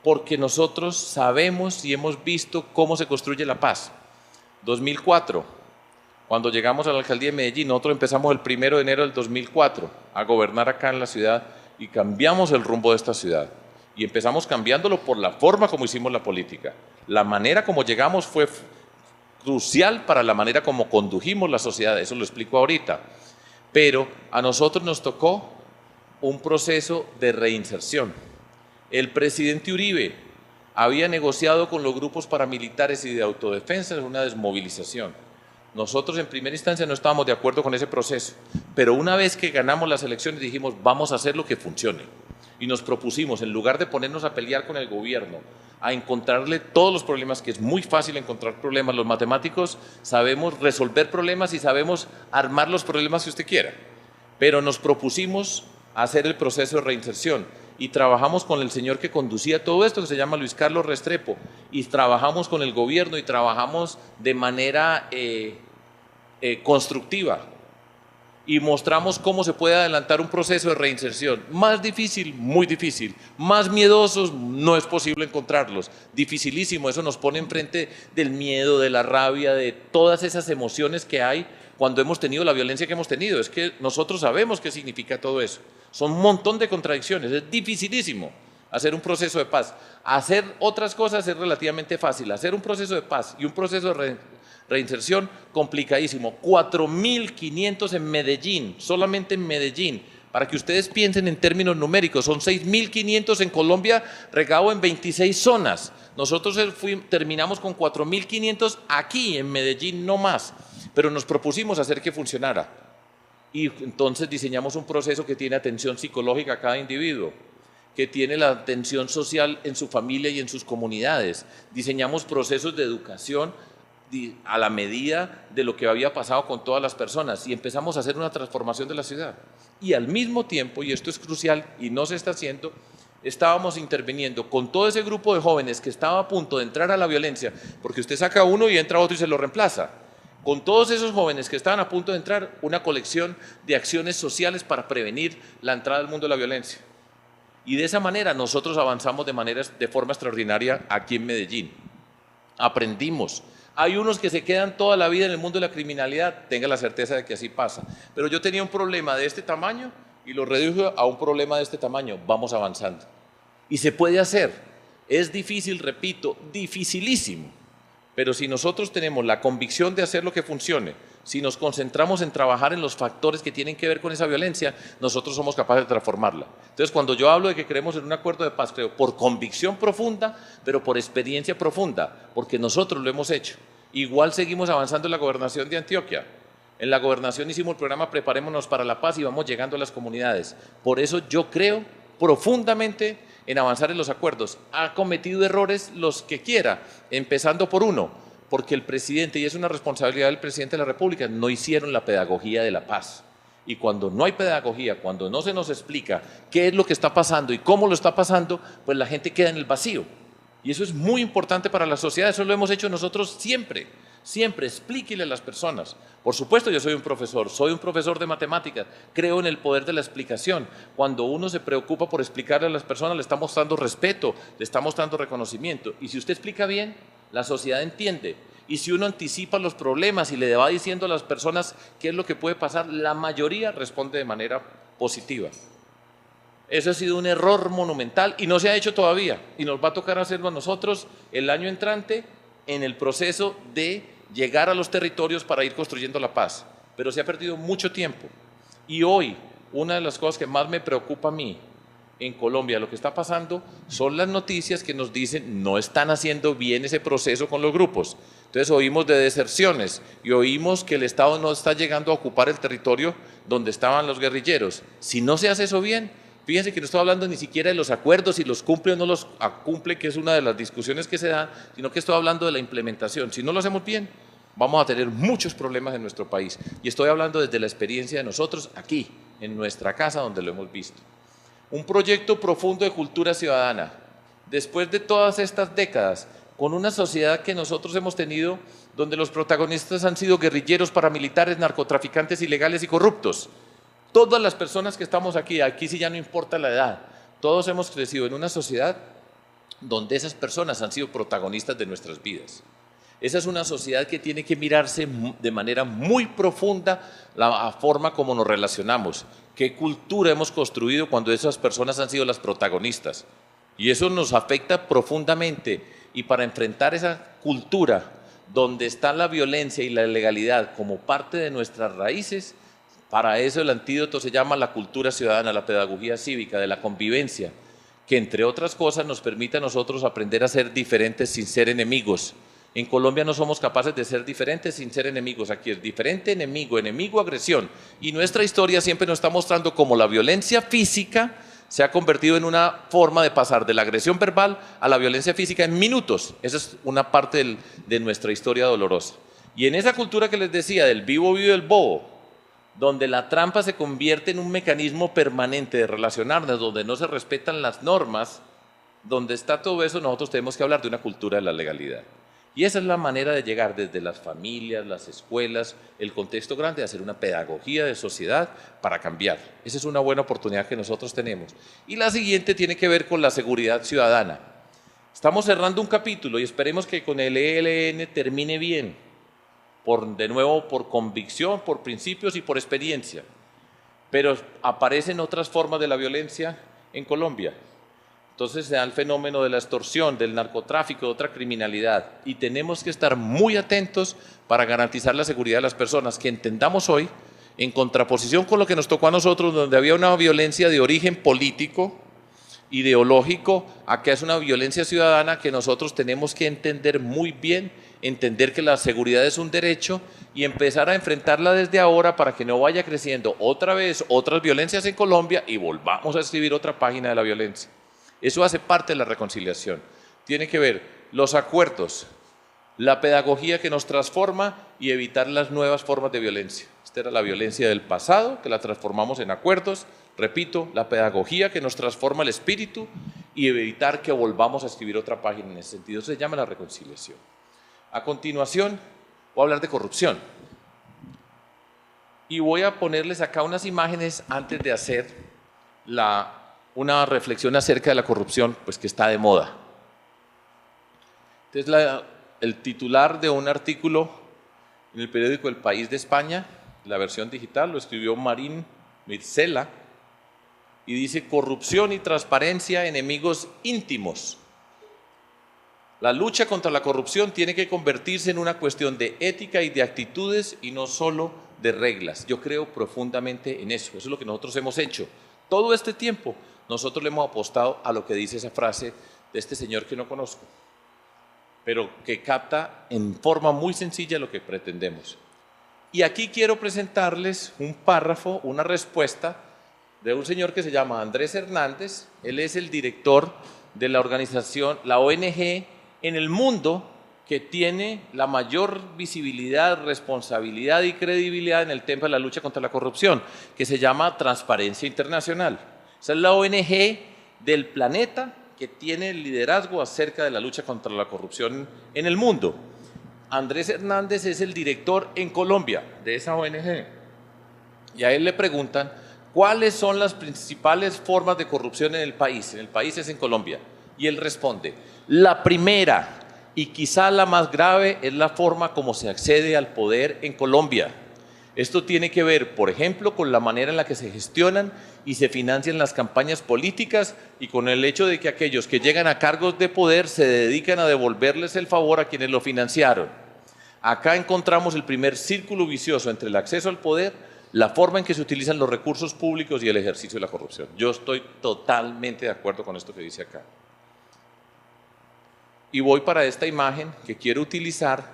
porque nosotros sabemos y hemos visto cómo se construye la paz. 2004, cuando llegamos a la alcaldía de Medellín, nosotros empezamos el 1 de enero del 2004 a gobernar acá en la ciudad y cambiamos el rumbo de esta ciudad. Y empezamos cambiándolo por la forma como hicimos la política. La manera como llegamos fue crucial para la manera como condujimos la sociedad, eso lo explico ahorita. Pero a nosotros nos tocó un proceso de reinserción. El presidente Uribe había negociado con los grupos paramilitares y de autodefensa una desmovilización. Nosotros en primera instancia no estábamos de acuerdo con ese proceso, pero una vez que ganamos las elecciones dijimos vamos a hacer lo que funcione. Y nos propusimos, en lugar de ponernos a pelear con el gobierno, a encontrarle todos los problemas, que es muy fácil encontrar problemas, los matemáticos sabemos resolver problemas y sabemos armar los problemas que usted quiera, pero nos propusimos hacer el proceso de reinserción y trabajamos con el señor que conducía todo esto, que se llama Luis Carlos Restrepo, y trabajamos con el gobierno y trabajamos de manera constructiva y mostramos cómo se puede adelantar un proceso de reinserción. Más difícil, muy difícil. Más miedosos, no es posible encontrarlos. Dificilísimo, eso nos pone enfrente del miedo, de la rabia, de todas esas emociones que hay cuando hemos tenido la violencia que hemos tenido. Es que nosotros sabemos qué significa todo eso. Son un montón de contradicciones, es dificilísimo hacer un proceso de paz. Hacer otras cosas es relativamente fácil. Hacer un proceso de paz y un proceso de reinserción, complicadísimo. 4.500 en Medellín, solamente en Medellín. Para que ustedes piensen en términos numéricos, son 6.500 en Colombia, regado en 26 zonas. Nosotros terminamos con 4.500 aquí en Medellín, no más. Pero nos propusimos hacer que funcionara. Y entonces diseñamos un proceso que tiene atención psicológica a cada individuo, que tiene la atención social en su familia y en sus comunidades. Diseñamos procesos de educación a la medida de lo que había pasado con todas las personas y empezamos a hacer una transformación de la ciudad. Y al mismo tiempo, y esto es crucial y no se está haciendo, estábamos interviniendo con todo ese grupo de jóvenes que estaba a punto de entrar a la violencia, porque usted saca uno y entra otro y se lo reemplaza. Con todos esos jóvenes que estaban a punto de entrar, una colección de acciones sociales para prevenir la entrada al mundo de la violencia. Y de esa manera nosotros avanzamos de forma extraordinaria aquí en Medellín. Aprendimos. Hay unos que se quedan toda la vida en el mundo de la criminalidad, tenga la certeza de que así pasa. Pero yo tenía un problema de este tamaño y lo reduje a un problema de este tamaño. Vamos avanzando. Y se puede hacer. Es difícil, repito, dificilísimo. Pero si nosotros tenemos la convicción de hacer lo que funcione, si nos concentramos en trabajar en los factores que tienen que ver con esa violencia, nosotros somos capaces de transformarla. Entonces, cuando yo hablo de que creemos en un acuerdo de paz, creo por convicción profunda, pero por experiencia profunda, porque nosotros lo hemos hecho. Igual seguimos avanzando en la gobernación de Antioquia. En la gobernación hicimos el programa Preparémonos para la Paz y vamos llegando a las comunidades. Por eso yo creo profundamente en avanzar en los acuerdos. Ha cometido errores los que quiera, empezando por uno, porque el presidente, y es una responsabilidad del presidente de la República, no hicieron la pedagogía de la paz. Y cuando no hay pedagogía, cuando no se nos explica qué es lo que está pasando y cómo lo está pasando, pues la gente queda en el vacío. Y eso es muy importante para la sociedad, eso lo hemos hecho nosotros siempre. Siempre explíquele a las personas. Por supuesto, yo soy un profesor de matemáticas, creo en el poder de la explicación. Cuando uno se preocupa por explicarle a las personas, le está mostrando respeto, le está mostrando reconocimiento. Y si usted explica bien, la sociedad entiende. Y si uno anticipa los problemas y le va diciendo a las personas qué es lo que puede pasar, la mayoría responde de manera positiva. Eso ha sido un error monumental y no se ha hecho todavía. Y nos va a tocar hacerlo a nosotros el año entrante, en el proceso de llegar a los territorios para ir construyendo la paz. Pero se ha perdido mucho tiempo. Y hoy, una de las cosas que más me preocupa a mí en Colombia, lo que está pasando, son las noticias que nos dicen no están haciendo bien ese proceso con los grupos. Entonces oímos de deserciones y oímos que el Estado no está llegando a ocupar el territorio donde estaban los guerrilleros. Si no se hace eso bien, fíjense que no estoy hablando ni siquiera de los acuerdos, si los cumple o no los cumple, que es una de las discusiones que se dan, sino que estoy hablando de la implementación. Si no lo hacemos bien, vamos a tener muchos problemas en nuestro país. Y estoy hablando desde la experiencia de nosotros aquí, en nuestra casa, donde lo hemos visto. Un proyecto profundo de cultura ciudadana. Después de todas estas décadas, con una sociedad que nosotros hemos tenido, donde los protagonistas han sido guerrilleros, paramilitares, narcotraficantes ilegales y corruptos. Todas las personas que estamos aquí sí ya no importa la edad, todos hemos crecido en una sociedad donde esas personas han sido protagonistas de nuestras vidas. Esa es una sociedad que tiene que mirarse de manera muy profunda la forma como nos relacionamos, qué cultura hemos construido cuando esas personas han sido las protagonistas. Y eso nos afecta profundamente y para enfrentar esa cultura donde está la violencia y la ilegalidad como parte de nuestras raíces, para eso el antídoto se llama la cultura ciudadana, la pedagogía cívica, de la convivencia, que entre otras cosas nos permite a nosotros aprender a ser diferentes sin ser enemigos. En Colombia no somos capaces de ser diferentes sin ser enemigos. Aquí es diferente, enemigo, enemigo, agresión. Y nuestra historia siempre nos está mostrando cómo la violencia física se ha convertido en una forma de pasar de la agresión verbal a la violencia física en minutos. Esa es una parte de nuestra historia dolorosa. Y en esa cultura que les decía, del vivo vivo del bobo, donde la trampa se convierte en un mecanismo permanente de relacionarnos, donde no se respetan las normas, donde está todo eso, nosotros tenemos que hablar de una cultura de la legalidad. Y esa es la manera de llegar desde las familias, las escuelas, el contexto grande, a hacer una pedagogía de sociedad para cambiar. Esa es una buena oportunidad que nosotros tenemos. Y la siguiente tiene que ver con la seguridad ciudadana. Estamos cerrando un capítulo y esperemos que con el ELN termine bien, de nuevo por convicción, por principios y por experiencia. Pero aparecen otras formas de la violencia en Colombia. Entonces se da el fenómeno de la extorsión, del narcotráfico, de otra criminalidad. Y tenemos que estar muy atentos para garantizar la seguridad de las personas, que entendamos hoy, en contraposición con lo que nos tocó a nosotros, donde había una violencia de origen político, ideológico, acá es una violencia ciudadana que nosotros tenemos que entender muy bien, entender que la seguridad es un derecho y empezar a enfrentarla desde ahora para que no vaya creciendo otra vez otras violencias en Colombia y volvamos a escribir otra página de la violencia. Eso hace parte de la reconciliación. Tiene que ver los acuerdos, la pedagogía que nos transforma y evitar las nuevas formas de violencia. Esta era la violencia del pasado, que la transformamos en acuerdos. Repito, la pedagogía que nos transforma el espíritu y evitar que volvamos a escribir otra página en ese sentido. Eso se llama la reconciliación. A continuación, voy a hablar de corrupción. Y voy a ponerles acá unas imágenes antes de hacer una reflexión acerca de la corrupción, pues que está de moda. Entonces, el titular de un artículo en el periódico El País de España, la versión digital, lo escribió Marín Mircela, y dice: corrupción y transparencia, enemigos íntimos. La lucha contra la corrupción tiene que convertirse en una cuestión de ética y de actitudes y no solo de reglas. Yo creo profundamente en eso. Eso es lo que nosotros hemos hecho. Todo este tiempo nosotros le hemos apostado a lo que dice esa frase de este señor que no conozco, pero que capta en forma muy sencilla lo que pretendemos. Y aquí quiero presentarles un párrafo, una respuesta de un señor que se llama Andrés Hernández. Él es el director de la organización, la ONG en el mundo que tiene la mayor visibilidad, responsabilidad y credibilidad en el tema de la lucha contra la corrupción, que se llama Transparencia Internacional. Esa es la ONG del planeta que tiene el liderazgo acerca de la lucha contra la corrupción en el mundo. Andrés Hernández es el director en Colombia de esa ONG. Y a él le preguntan cuáles son las principales formas de corrupción en el país. En el país es en Colombia. Y él responde: la primera y quizá la más grave es la forma como se accede al poder en Colombia. Esto tiene que ver, por ejemplo, con la manera en la que se gestionan y se financian las campañas políticas y con el hecho de que aquellos que llegan a cargos de poder se dedican a devolverles el favor a quienes lo financiaron. Acá encontramos el primer círculo vicioso entre el acceso al poder, la forma en que se utilizan los recursos públicos y el ejercicio de la corrupción. Yo estoy totalmente de acuerdo con esto que dice acá. Y voy para esta imagen que quiero utilizar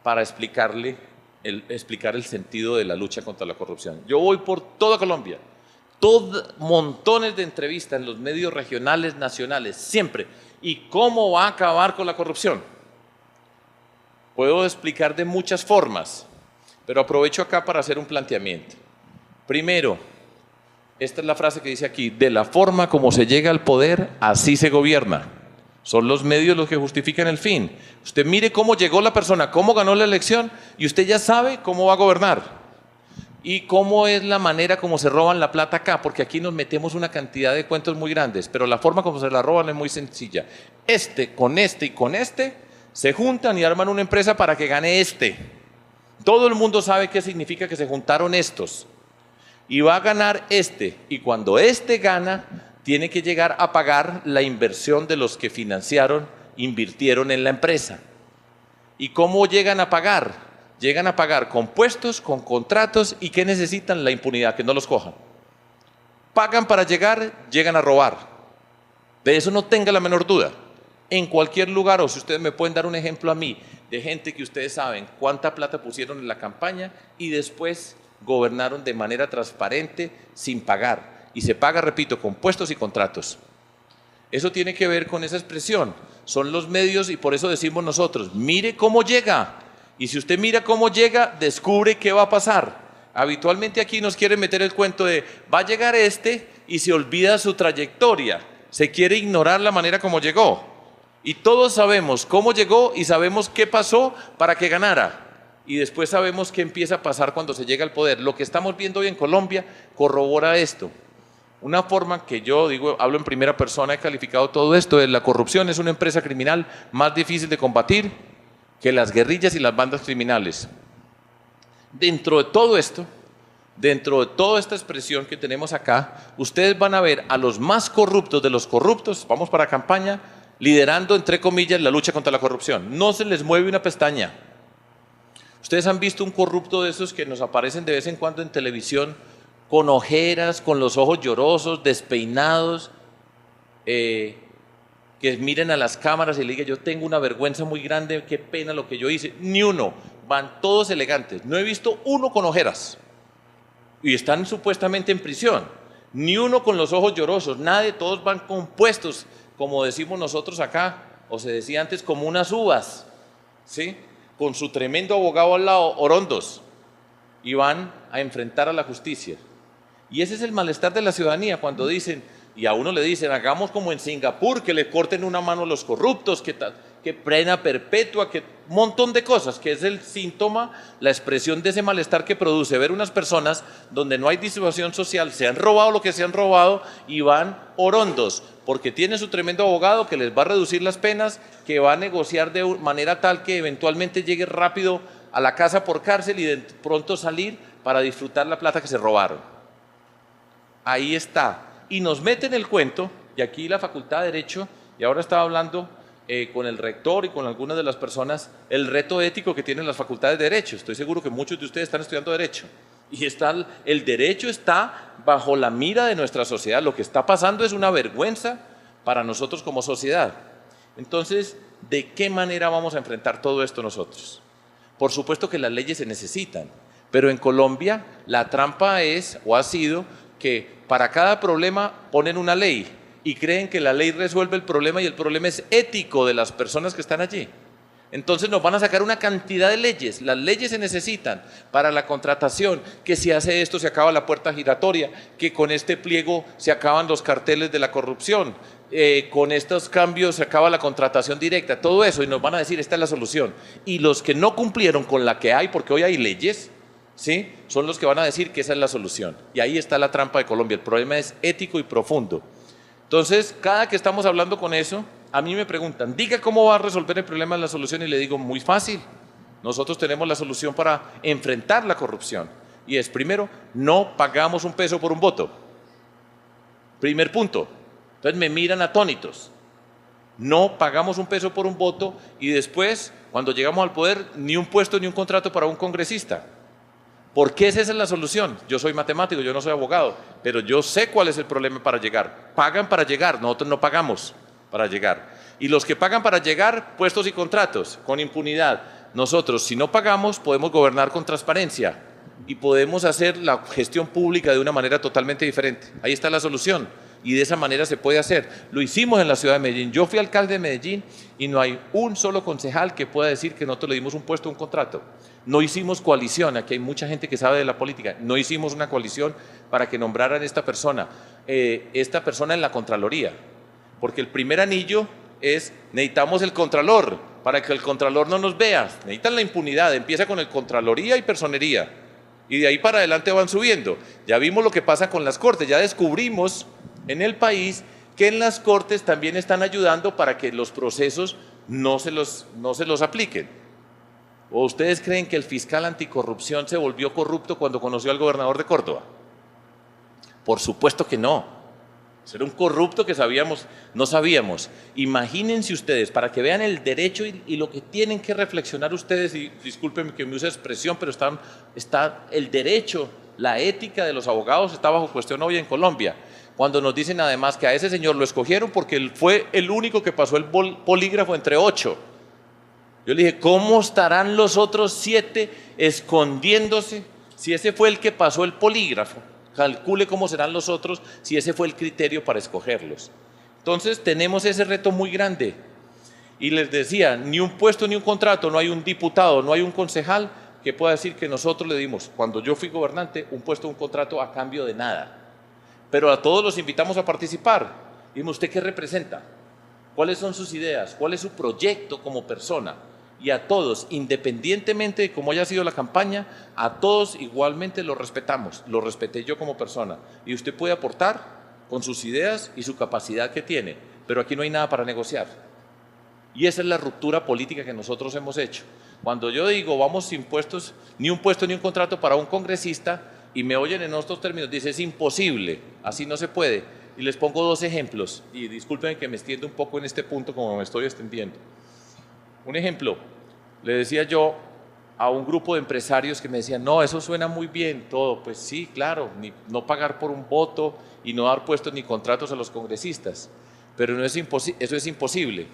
para explicar el sentido de la lucha contra la corrupción. Yo voy por toda Colombia, montones de entrevistas en los medios regionales, nacionales, siempre. ¿Y cómo va a acabar con la corrupción? Puedo explicar de muchas formas, pero aprovecho acá para hacer un planteamiento. Primero, esta es la frase que dice aquí: de la forma como se llega al poder, así se gobierna. Son los medios los que justifican el fin. Usted mire cómo llegó la persona, cómo ganó la elección y usted ya sabe cómo va a gobernar. Y cómo es la manera como se roban la plata acá, porque aquí nos metemos una cantidad de cuentos muy grandes, pero la forma como se la roban es muy sencilla. Con este y con este se juntan y arman una empresa para que gane este. Todo el mundo sabe qué significa que se juntaron estos. Y va a ganar este, y cuando este gana, tiene que llegar a pagar la inversión de los que invirtieron en la empresa. ¿Y cómo llegan a pagar? Llegan a pagar con puestos, con contratos, ¿y qué necesitan? La impunidad, que no los cojan. Pagan para llegar, llegan a robar. De eso no tenga la menor duda. En cualquier lugar, o si ustedes me pueden dar un ejemplo a mí, de gente que ustedes saben cuánta plata pusieron en la campaña y después gobernaron de manera transparente sin pagar. Y se paga, repito, con puestos y contratos. Eso tiene que ver con esa expresión. Son los medios y por eso decimos nosotros, mire cómo llega. Y si usted mira cómo llega, descubre qué va a pasar. Habitualmente aquí nos quieren meter el cuento de, va a llegar este y se olvida su trayectoria. Se quiere ignorar la manera como llegó. Y todos sabemos cómo llegó y sabemos qué pasó para que ganara. Y después sabemos qué empieza a pasar cuando se llega al poder. Lo que estamos viendo hoy en Colombia corrobora esto. Una forma que yo digo, hablo en primera persona, he calificado todo esto, es la corrupción es una empresa criminal más difícil de combatir que las guerrillas y las bandas criminales. Dentro de todo esto, dentro de toda esta expresión que tenemos acá, ustedes van a ver a los más corruptos de los corruptos, vamos para campaña, liderando, entre comillas, la lucha contra la corrupción. No se les mueve una pestaña. Ustedes han visto un corrupto de esos que nos aparecen de vez en cuando en televisión, con ojeras, con los ojos llorosos, despeinados, que miren a las cámaras y le digan, yo tengo una vergüenza muy grande, qué pena lo que yo hice. Ni uno, van todos elegantes. No he visto uno con ojeras y están supuestamente en prisión. Ni uno con los ojos llorosos, nadie, todos van compuestos, como decimos nosotros acá, o se decía antes, como unas uvas, ¿sí? Con su tremendo abogado al lado, Orondos, y van a enfrentar a la justicia. Y ese es el malestar de la ciudadanía cuando dicen, y a uno le dicen, hagamos como en Singapur, que le corten una mano a los corruptos, que pena perpetua, que un montón de cosas, que es el síntoma, la expresión de ese malestar que produce ver unas personas donde no hay disuasión social, se han robado lo que se han robado y van orondos, porque tienen su tremendo abogado que les va a reducir las penas, que va a negociar de manera tal que eventualmente llegue rápido a la casa por cárcel y de pronto salir para disfrutar la plata que se robaron. Ahí está. Y nos meten el cuento, y aquí la Facultad de Derecho, y ahora estaba hablando con el rector y con algunas de las personas, el reto ético que tienen las facultades de Derecho. Estoy seguro que muchos de ustedes están estudiando Derecho. Y el Derecho está bajo la mira de nuestra sociedad. Lo que está pasando es una vergüenza para nosotros como sociedad. Entonces, ¿de qué manera vamos a enfrentar todo esto nosotros? Por supuesto que las leyes se necesitan, pero en Colombia la trampa es o ha sido que para cada problema ponen una ley y creen que la ley resuelve el problema y el problema es ético de las personas que están allí. Entonces nos van a sacar una cantidad de leyes. Las leyes se necesitan para la contratación, que si hace esto se acaba la puerta giratoria, que con este pliego se acaban los carteles de la corrupción, con estos cambios se acaba la contratación directa, todo eso, y nos van a decir, esta es la solución. Y los que no cumplieron con la que hay, porque hoy hay leyes, ¿sí?, son los que van a decir que esa es la solución. Y ahí está la trampa de Colombia. El problema es ético y profundo. Entonces, cada que estamos hablando con eso, a mí me preguntan, diga cómo va a resolver el problema de la solución, y le digo, muy fácil. Nosotros tenemos la solución para enfrentar la corrupción. Y es, primero, no pagamos un peso por un voto. Primer punto. Entonces me miran atónitos. No pagamos un peso por un voto y después, cuando llegamos al poder, ni un puesto ni un contrato para un congresista. ¿Por qué esa es la solución? Yo soy matemático, yo no soy abogado, pero yo sé cuál es el problema para llegar. Pagan para llegar, nosotros no pagamos para llegar. Y los que pagan para llegar, puestos y contratos, con impunidad. Nosotros, si no pagamos, podemos gobernar con transparencia y podemos hacer la gestión pública de una manera totalmente diferente. Ahí está la solución. Y de esa manera se puede hacer. Lo hicimos en la ciudad de Medellín. Yo fui alcalde de Medellín y no hay un solo concejal que pueda decir que nosotros le dimos un puesto, un contrato. No hicimos coalición, aquí hay mucha gente que sabe de la política, no hicimos una coalición para que nombraran esta persona en la Contraloría, porque el primer anillo es, necesitamos el Contralor, para que el Contralor no nos vea, necesitan la impunidad, empieza con el Contraloría y Personería, y de ahí para adelante van subiendo. Ya vimos lo que pasa con las Cortes, ya descubrimos en el país que en las Cortes también están ayudando para que los procesos no se los apliquen. ¿O ustedes creen que el fiscal anticorrupción se volvió corrupto cuando conoció al gobernador de Córdoba? Por supuesto que no. Eso era un corrupto que sabíamos, no sabíamos. Imagínense ustedes, para que vean el derecho y lo que tienen que reflexionar ustedes, y discúlpenme que me use expresión, pero está el derecho, la ética de los abogados está bajo cuestión hoy en Colombia. Cuando nos dicen además que a ese señor lo escogieron porque él fue el único que pasó el polígrafo entre 8. Yo le dije, ¿cómo estarán los otros 7 escondiéndose si ese fue el que pasó el polígrafo? Calcule cómo serán los otros si ese fue el criterio para escogerlos. Entonces tenemos ese reto muy grande. Y les decía, ni un puesto ni un contrato, no hay un diputado, no hay un concejal que pueda decir que nosotros le dimos, cuando yo fui gobernante, un puesto, un contrato a cambio de nada. Pero a todos los invitamos a participar. Dime, ¿usted qué representa? ¿Cuáles son sus ideas? ¿Cuál es su proyecto como persona? Y a todos, independientemente de cómo haya sido la campaña, a todos igualmente los respetamos, lo respeté yo como persona. Y usted puede aportar con sus ideas y su capacidad que tiene, pero aquí no hay nada para negociar. Y esa es la ruptura política que nosotros hemos hecho. Cuando yo digo, vamos sin puestos, ni un puesto ni un contrato para un congresista, y me oyen en estos términos, dice, es imposible, así no se puede. Y les pongo 2 ejemplos, y disculpen que me extienda un poco en este punto como me estoy extendiendo. Un ejemplo, le decía yo a un grupo de empresarios que me decían, no, eso suena muy bien todo, pues sí, claro, no pagar por un voto y no dar puestos ni contratos a los congresistas, pero no es eso es imposible,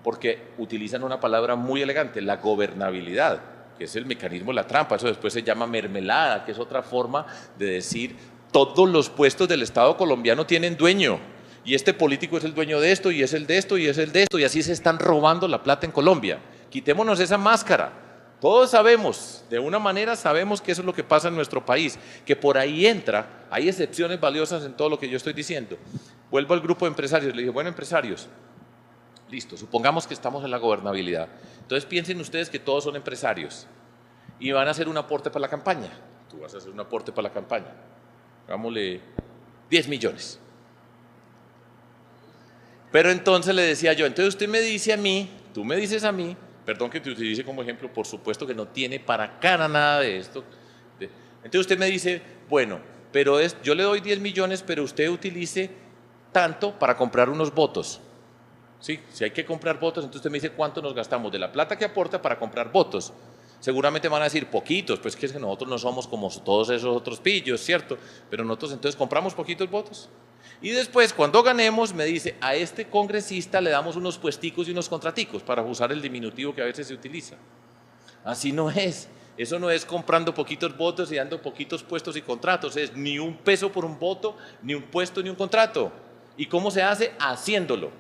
porque utilizan una palabra muy elegante, la gobernabilidad, que es el mecanismo de la trampa, eso después se llama mermelada, que es otra forma de decir, todos los puestos del Estado colombiano tienen dueño, y este político es el dueño de esto, y es el de esto, y es el de esto, y así se están robando la plata en Colombia. Quitémonos esa máscara. Todos sabemos, de una manera sabemos que eso es lo que pasa en nuestro país, que por ahí entra, hay excepciones valiosas en todo lo que yo estoy diciendo. Vuelvo al grupo de empresarios, le dije, bueno, empresarios, listo, supongamos que estamos en la gobernabilidad. Entonces piensen ustedes que todos son empresarios y van a hacer un aporte para la campaña. Tú vas a hacer un aporte para la campaña. Hagámosle 10 millones. Pero entonces le decía yo, entonces usted me dice a mí, tú me dices a mí, perdón que te utilice como ejemplo, por supuesto que no tiene para cara nada de esto. Entonces usted me dice, bueno, pero yo le doy 10 millones, pero usted utilice tanto para comprar unos votos. ¿Sí? Si hay que comprar votos, entonces usted me dice cuánto nos gastamos de la plata que aporta para comprar votos. Seguramente van a decir poquitos, pues que es que nosotros no somos como todos esos otros pillos, ¿cierto? Pero nosotros entonces compramos poquitos votos. Y después, cuando ganemos, me dice, a este congresista le damos unos puesticos y unos contraticos, para usar el diminutivo que a veces se utiliza. Así no es. Eso no es comprando poquitos votos y dando poquitos puestos y contratos. Es ni un peso por un voto, ni un puesto, ni un contrato. ¿Y cómo se hace? Haciéndolo.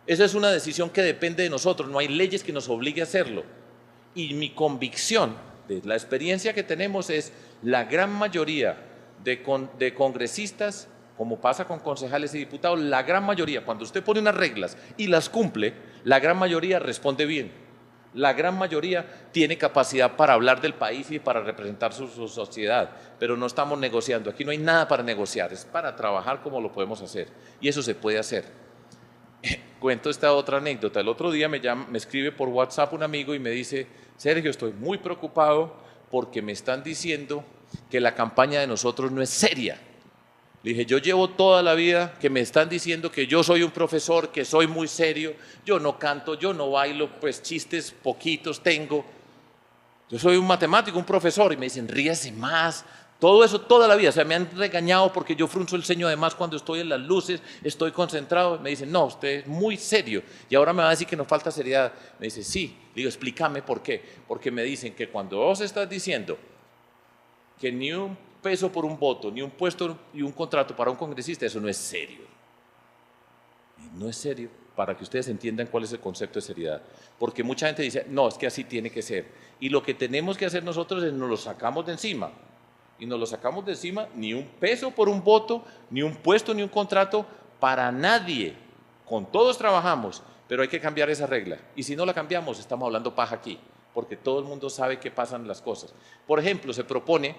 Esa es una decisión que depende de nosotros. No hay leyes que nos obliguen a hacerlo. Y mi convicción, de la experiencia que tenemos, es la gran mayoría de congresistas, como pasa con concejales y diputados, la gran mayoría, cuando usted pone unas reglas y las cumple, la gran mayoría responde bien. La gran mayoría tiene capacidad para hablar del país y para representar su sociedad, pero no estamos negociando. Aquí no hay nada para negociar, es para trabajar como lo podemos hacer. Y eso se puede hacer. Cuento esta otra anécdota. El otro día me escribe por WhatsApp un amigo y me dice, Sergio, estoy muy preocupado porque me están diciendo que la campaña de nosotros no es seria. Le dije, yo llevo toda la vida que me están diciendo que yo soy un profesor, que soy muy serio, yo no canto, yo no bailo, pues chistes poquitos tengo. Yo soy un matemático, un profesor, y me dicen, ríase más. Todo eso, toda la vida, o sea, me han regañado porque yo frunzo el ceño además cuando estoy en las luces, estoy concentrado. Me dicen, no, usted es muy serio y ahora me va a decir que nos falta seriedad. Me dice, sí. Le digo, explícame por qué. Porque me dicen que cuando vos estás diciendo que ni un peso por un voto, ni un puesto y un contrato para un congresista, eso no es serio. No es serio, para que ustedes entiendan cuál es el concepto de seriedad. Porque mucha gente dice, no, es que así tiene que ser. Y lo que tenemos que hacer nosotros es nos lo sacamos de encima. Y nos lo sacamos de encima, ni un peso por un voto, ni un puesto, ni un contrato, para nadie. Con todos trabajamos, pero hay que cambiar esa regla. Y si no la cambiamos, estamos hablando paja aquí, porque todo el mundo sabe que pasan las cosas. Por ejemplo, se propone,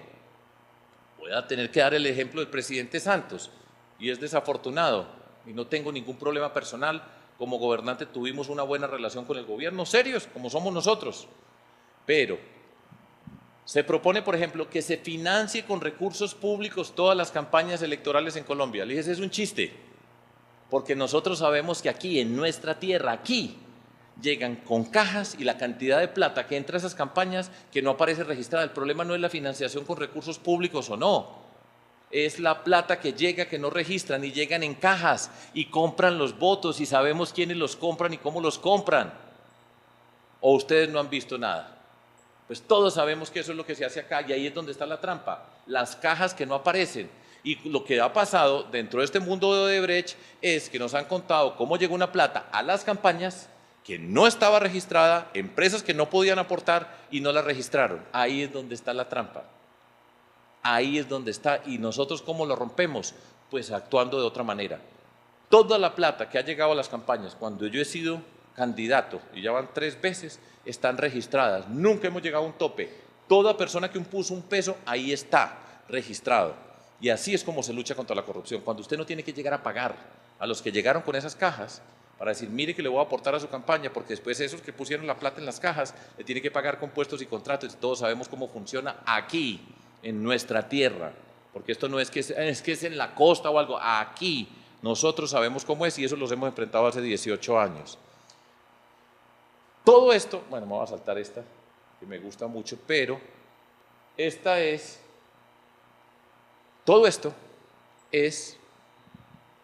voy a tener que dar el ejemplo del presidente Santos, y es desafortunado, y no tengo ningún problema personal, como gobernante tuvimos una buena relación con el gobierno, serios, como somos nosotros, pero Se propone, por ejemplo, que se financie con recursos públicos todas las campañas electorales en Colombia. Le dije, ese es un chiste, porque nosotros sabemos que aquí, en nuestra tierra, aquí, llegan con cajas y la cantidad de plata que entra a esas campañas que no aparece registrada. El problema no es la financiación con recursos públicos o no, es la plata que llega, que no registran y llegan en cajas y compran los votos y sabemos quiénes los compran y cómo los compran. ¿O ustedes no han visto nada? Pues todos sabemos que eso es lo que se hace acá y ahí es donde está la trampa, las cajas que no aparecen. Y lo que ha pasado dentro de este mundo de Odebrecht es que nos han contado cómo llegó una plata a las campañas que no estaba registrada, empresas que no podían aportar y no la registraron. Ahí es donde está la trampa. Ahí es donde está. ¿Y nosotros cómo lo rompemos? Pues actuando de otra manera. Toda la plata que ha llegado a las campañas, cuando yo he sido candidato, y ya van 3 veces, están registradas. Nunca hemos llegado a un tope. Toda persona que puso un peso, ahí está, registrado. Y así es como se lucha contra la corrupción. Cuando usted no tiene que llegar a pagar a los que llegaron con esas cajas, para decir, mire que le voy a aportar a su campaña, porque después esos que pusieron la plata en las cajas, le tiene que pagar con puestos y contratos, y todos sabemos cómo funciona aquí, en nuestra tierra, porque esto no es que es en la costa o algo, aquí nosotros sabemos cómo es y eso los hemos enfrentado hace 18 años. Todo esto, bueno, me voy a saltar esta, que me gusta mucho, pero todo esto es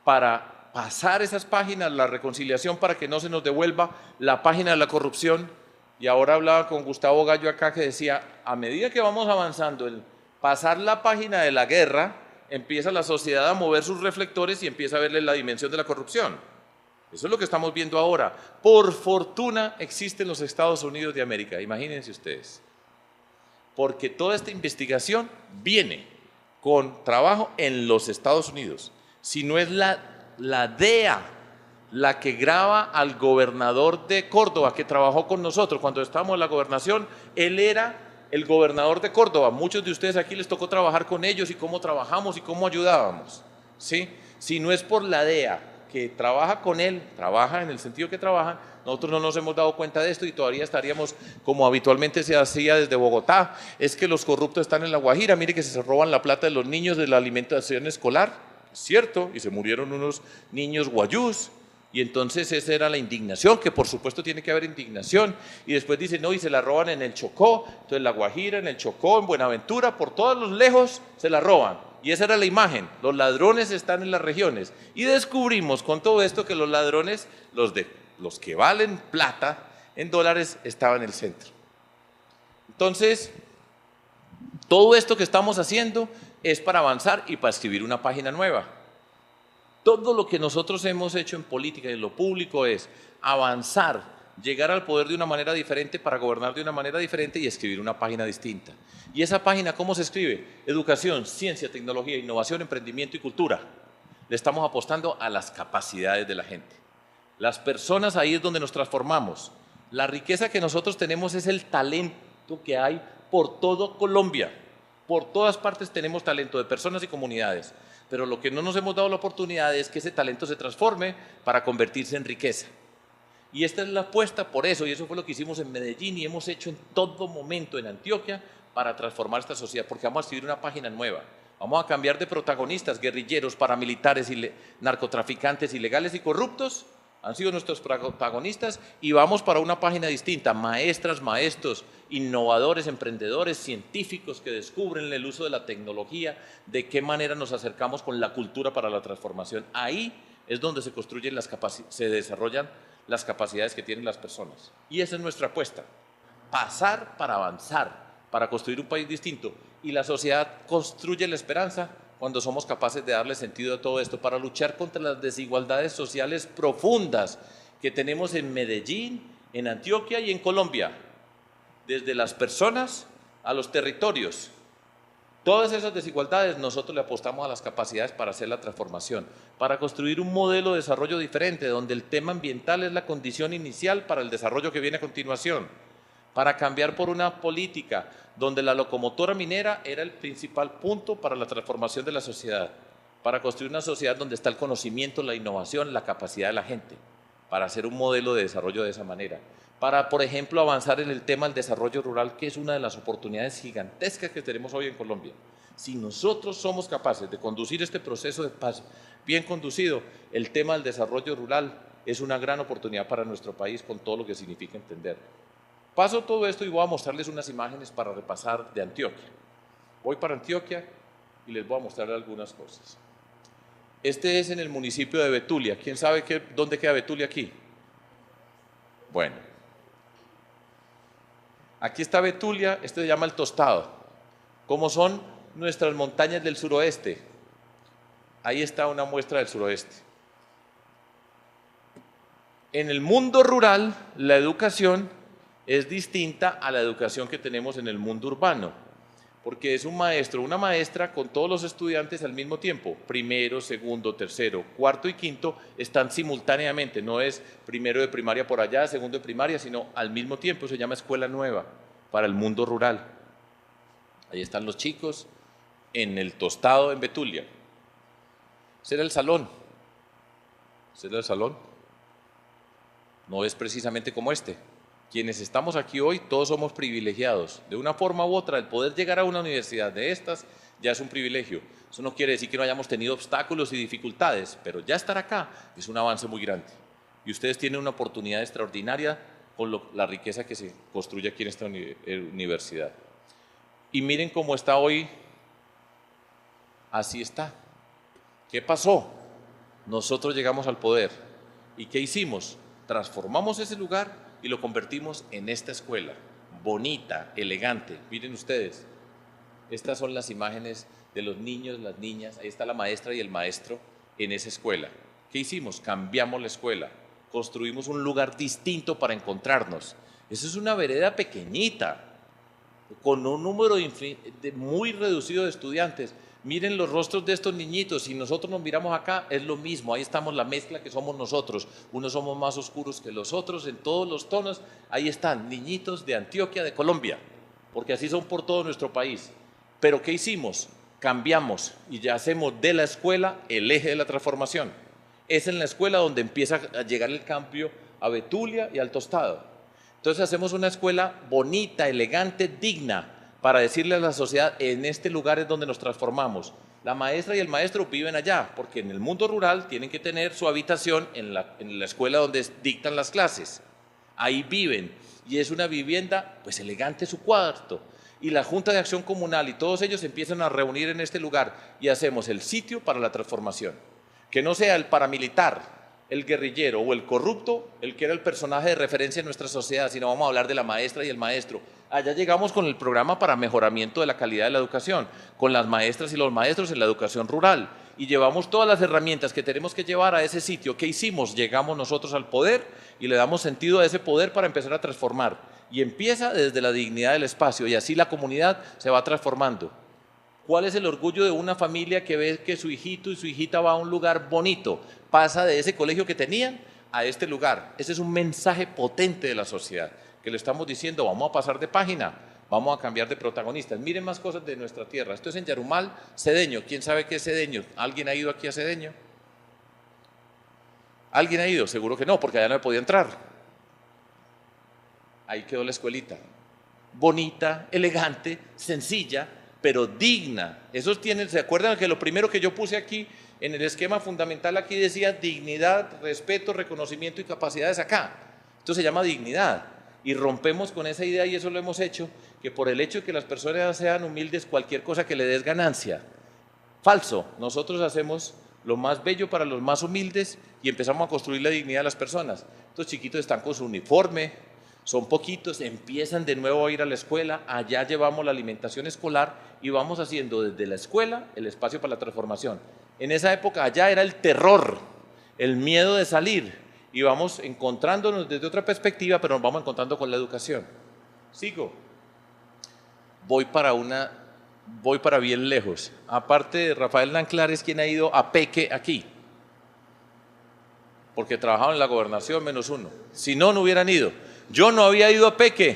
para pasar esas páginas, la reconciliación, para que no se nos devuelva la página de la corrupción. Y ahora hablaba con Gustavo Gallo acá que decía, a medida que vamos avanzando en pasar la página de la guerra, empieza la sociedad a mover sus reflectores y empieza a verle la dimensión de la corrupción. Eso es lo que estamos viendo ahora. Por fortuna existen los Estados Unidos de América, imagínense ustedes. Porque toda esta investigación viene con trabajo en los Estados Unidos. Si no es la DEA la que graba al gobernador de Córdoba, que trabajó con nosotros cuando estábamos en la gobernación, él era el gobernador de Córdoba. Muchos de ustedes aquí les tocó trabajar con ellos y cómo trabajamos y cómo ayudábamos, ¿sí? Si no es por la DEA que trabaja con él, trabaja en el sentido que trabajan, nosotros no nos hemos dado cuenta de esto y todavía estaríamos como habitualmente se hacía desde Bogotá. Es que los corruptos están en La Guajira, mire que se roban la plata de los niños de la alimentación escolar, ¿cierto? Y se murieron unos niños guayús. Y entonces esa era la indignación, que por supuesto tiene que haber indignación. Y después dicen, no, y se la roban en el Chocó, entonces La Guajira, en el Chocó, en Buenaventura, por todos los lejos se la roban. Y esa era la imagen, los ladrones están en las regiones. Y descubrimos con todo esto que los ladrones, los que valen plata en dólares, estaban en el centro. Entonces, todo esto que estamos haciendo es para avanzar y para escribir una página nueva. Todo lo que nosotros hemos hecho en política y en lo público es avanzar, llegar al poder de una manera diferente para gobernar de una manera diferente y escribir una página distinta. ¿Y esa página cómo se escribe? Educación, ciencia, tecnología, innovación, emprendimiento y cultura. Le estamos apostando a las capacidades de la gente. Las personas, ahí es donde nos transformamos. La riqueza que nosotros tenemos es el talento que hay por todo Colombia. Por todas partes tenemos talento de personas y comunidades. Pero lo que no nos hemos dado la oportunidad es que ese talento se transforme para convertirse en riqueza. Y esta es la apuesta por eso, y eso fue lo que hicimos en Medellín y hemos hecho en todo momento en Antioquia para transformar esta sociedad, porque vamos a escribir una página nueva. Vamos a cambiar de protagonistas, guerrilleros, paramilitares, narcotraficantes, ilegales y corruptos, han sido nuestros protagonistas, y vamos para una página distinta, maestras, maestros, innovadores, emprendedores, científicos que descubren el uso de la tecnología, de qué manera nos acercamos con la cultura para la transformación. Ahí es donde se construyen se desarrollan las capacidades que tienen las personas. Y esa es nuestra apuesta, pasar para avanzar, para construir un país distinto. Y la sociedad construye la esperanza cuando somos capaces de darle sentido a todo esto, para luchar contra las desigualdades sociales profundas que tenemos en Medellín, en Antioquia y en Colombia, desde las personas a los territorios. Todas esas desigualdades nosotros le apostamos a las capacidades para hacer la transformación, para construir un modelo de desarrollo diferente, donde el tema ambiental es la condición inicial para el desarrollo que viene a continuación, para cambiar por una política donde la locomotora minera era el principal punto para la transformación de la sociedad, para construir una sociedad donde está el conocimiento, la innovación, la capacidad de la gente, para hacer un modelo de desarrollo de esa manera. Para, por ejemplo, avanzar en el tema del desarrollo rural, que es una de las oportunidades gigantescas que tenemos hoy en Colombia. Si nosotros somos capaces de conducir este proceso de paz bien conducido, el tema del desarrollo rural es una gran oportunidad para nuestro país con todo lo que significa entender. Paso todo esto y voy a mostrarles unas imágenes para repasar de Antioquia. Voy para Antioquia y les voy a mostrar algunas cosas. Este es en el municipio de Betulia. ¿Quién sabe dónde queda Betulia aquí? Bueno, aquí está Betulia, este se llama el Tostado. ¿Cómo son nuestras montañas del suroeste? Ahí está una muestra del suroeste. En el mundo rural, la educación es distinta a la educación que tenemos en el mundo urbano, porque es un maestro, una maestra con todos los estudiantes al mismo tiempo, primero, segundo, tercero, cuarto y quinto están simultáneamente, no es primero de primaria por allá, segundo de primaria, sino al mismo tiempo, se llama escuela nueva para el mundo rural. Ahí están los chicos en el Tostado en Betulia. Ese era el salón. Ese era el salón. No es precisamente como este. Quienes estamos aquí hoy, todos somos privilegiados. De una forma u otra, el poder llegar a una universidad de estas ya es un privilegio. Eso no quiere decir que no hayamos tenido obstáculos y dificultades, pero ya estar acá es un avance muy grande. Y ustedes tienen una oportunidad extraordinaria con la riqueza que se construye aquí en esta universidad. Y miren cómo está hoy. Así está. ¿Qué pasó? Nosotros llegamos al poder. ¿Y qué hicimos? Transformamos ese lugar y lo convertimos en esta escuela, bonita, elegante. Miren ustedes, estas son las imágenes de los niños, las niñas, ahí está la maestra y el maestro en esa escuela. ¿Qué hicimos? Cambiamos la escuela, construimos un lugar distinto para encontrarnos. Eso es una vereda pequeñita, con un número muy reducido de estudiantes. Miren los rostros de estos niñitos, si nosotros nos miramos acá, es lo mismo, ahí estamos la mezcla que somos nosotros, unos somos más oscuros que los otros, en todos los tonos, ahí están, niñitos de Antioquia, de Colombia, porque así son por todo nuestro país. Pero ¿qué hicimos? Cambiamos y ya hacemos de la escuela el eje de la transformación. Es en la escuela donde empieza a llegar el cambio a Betulia y al Tostado. Entonces hacemos una escuela bonita, elegante, digna, para decirle a la sociedad, en este lugar es donde nos transformamos. La maestra y el maestro viven allá, porque en el mundo rural tienen que tener su habitación en la escuela donde dictan las clases. Ahí viven, y es una vivienda, pues elegante su cuarto. Y la Junta de Acción Comunal y todos ellos empiezan a reunir en este lugar y hacemos el sitio para la transformación. Que no sea el paramilitar, el guerrillero o el corrupto el que era el personaje de referencia en nuestra sociedad, sino vamos a hablar de la maestra y el maestro. Allá llegamos con el programa para mejoramiento de la calidad de la educación, con las maestras y los maestros en la educación rural, y llevamos todas las herramientas que tenemos que llevar a ese sitio. ¿Qué hicimos? Llegamos nosotros al poder y le damos sentido a ese poder para empezar a transformar. Y empieza desde la dignidad del espacio, y así la comunidad se va transformando. ¿Cuál es el orgullo de una familia que ve que su hijito y su hijita va a un lugar bonito? Pasa de ese colegio que tenían a este lugar. Ese es un mensaje potente de la sociedad, que le estamos diciendo, vamos a pasar de página, vamos a cambiar de protagonistas. Miren más cosas de nuestra tierra. Esto es en Yarumal, Cedeño. ¿Quién sabe qué es Cedeño? ¿Alguien ha ido aquí a Cedeño? ¿Alguien ha ido? Seguro que no, porque allá no podía entrar. Ahí quedó la escuelita. Bonita, elegante, sencilla, pero digna. Esos tienen, ¿se acuerdan que lo primero que yo puse aquí en el esquema fundamental aquí decía dignidad, respeto, reconocimiento y capacidades acá? Esto se llama dignidad. Y rompemos con esa idea, y eso lo hemos hecho, que por el hecho de que las personas sean humildes, cualquier cosa que le des ganancia. Falso. Nosotros hacemos lo más bello para los más humildes y empezamos a construir la dignidad de las personas. Estos chiquitos están con su uniforme, son poquitos, empiezan de nuevo a ir a la escuela, allá llevamos la alimentación escolar y vamos haciendo desde la escuela el espacio para la transformación. En esa época allá era el terror, el miedo de salir, y vamos encontrándonos desde otra perspectiva, pero nos vamos encontrando con la educación. Sigo. Voy para bien lejos. Aparte de Rafael Nanclares, ¿quién ha ido a Peque aquí? Porque trabajaba en la gobernación menos uno. Si no, no hubieran ido. Yo no había ido a Peque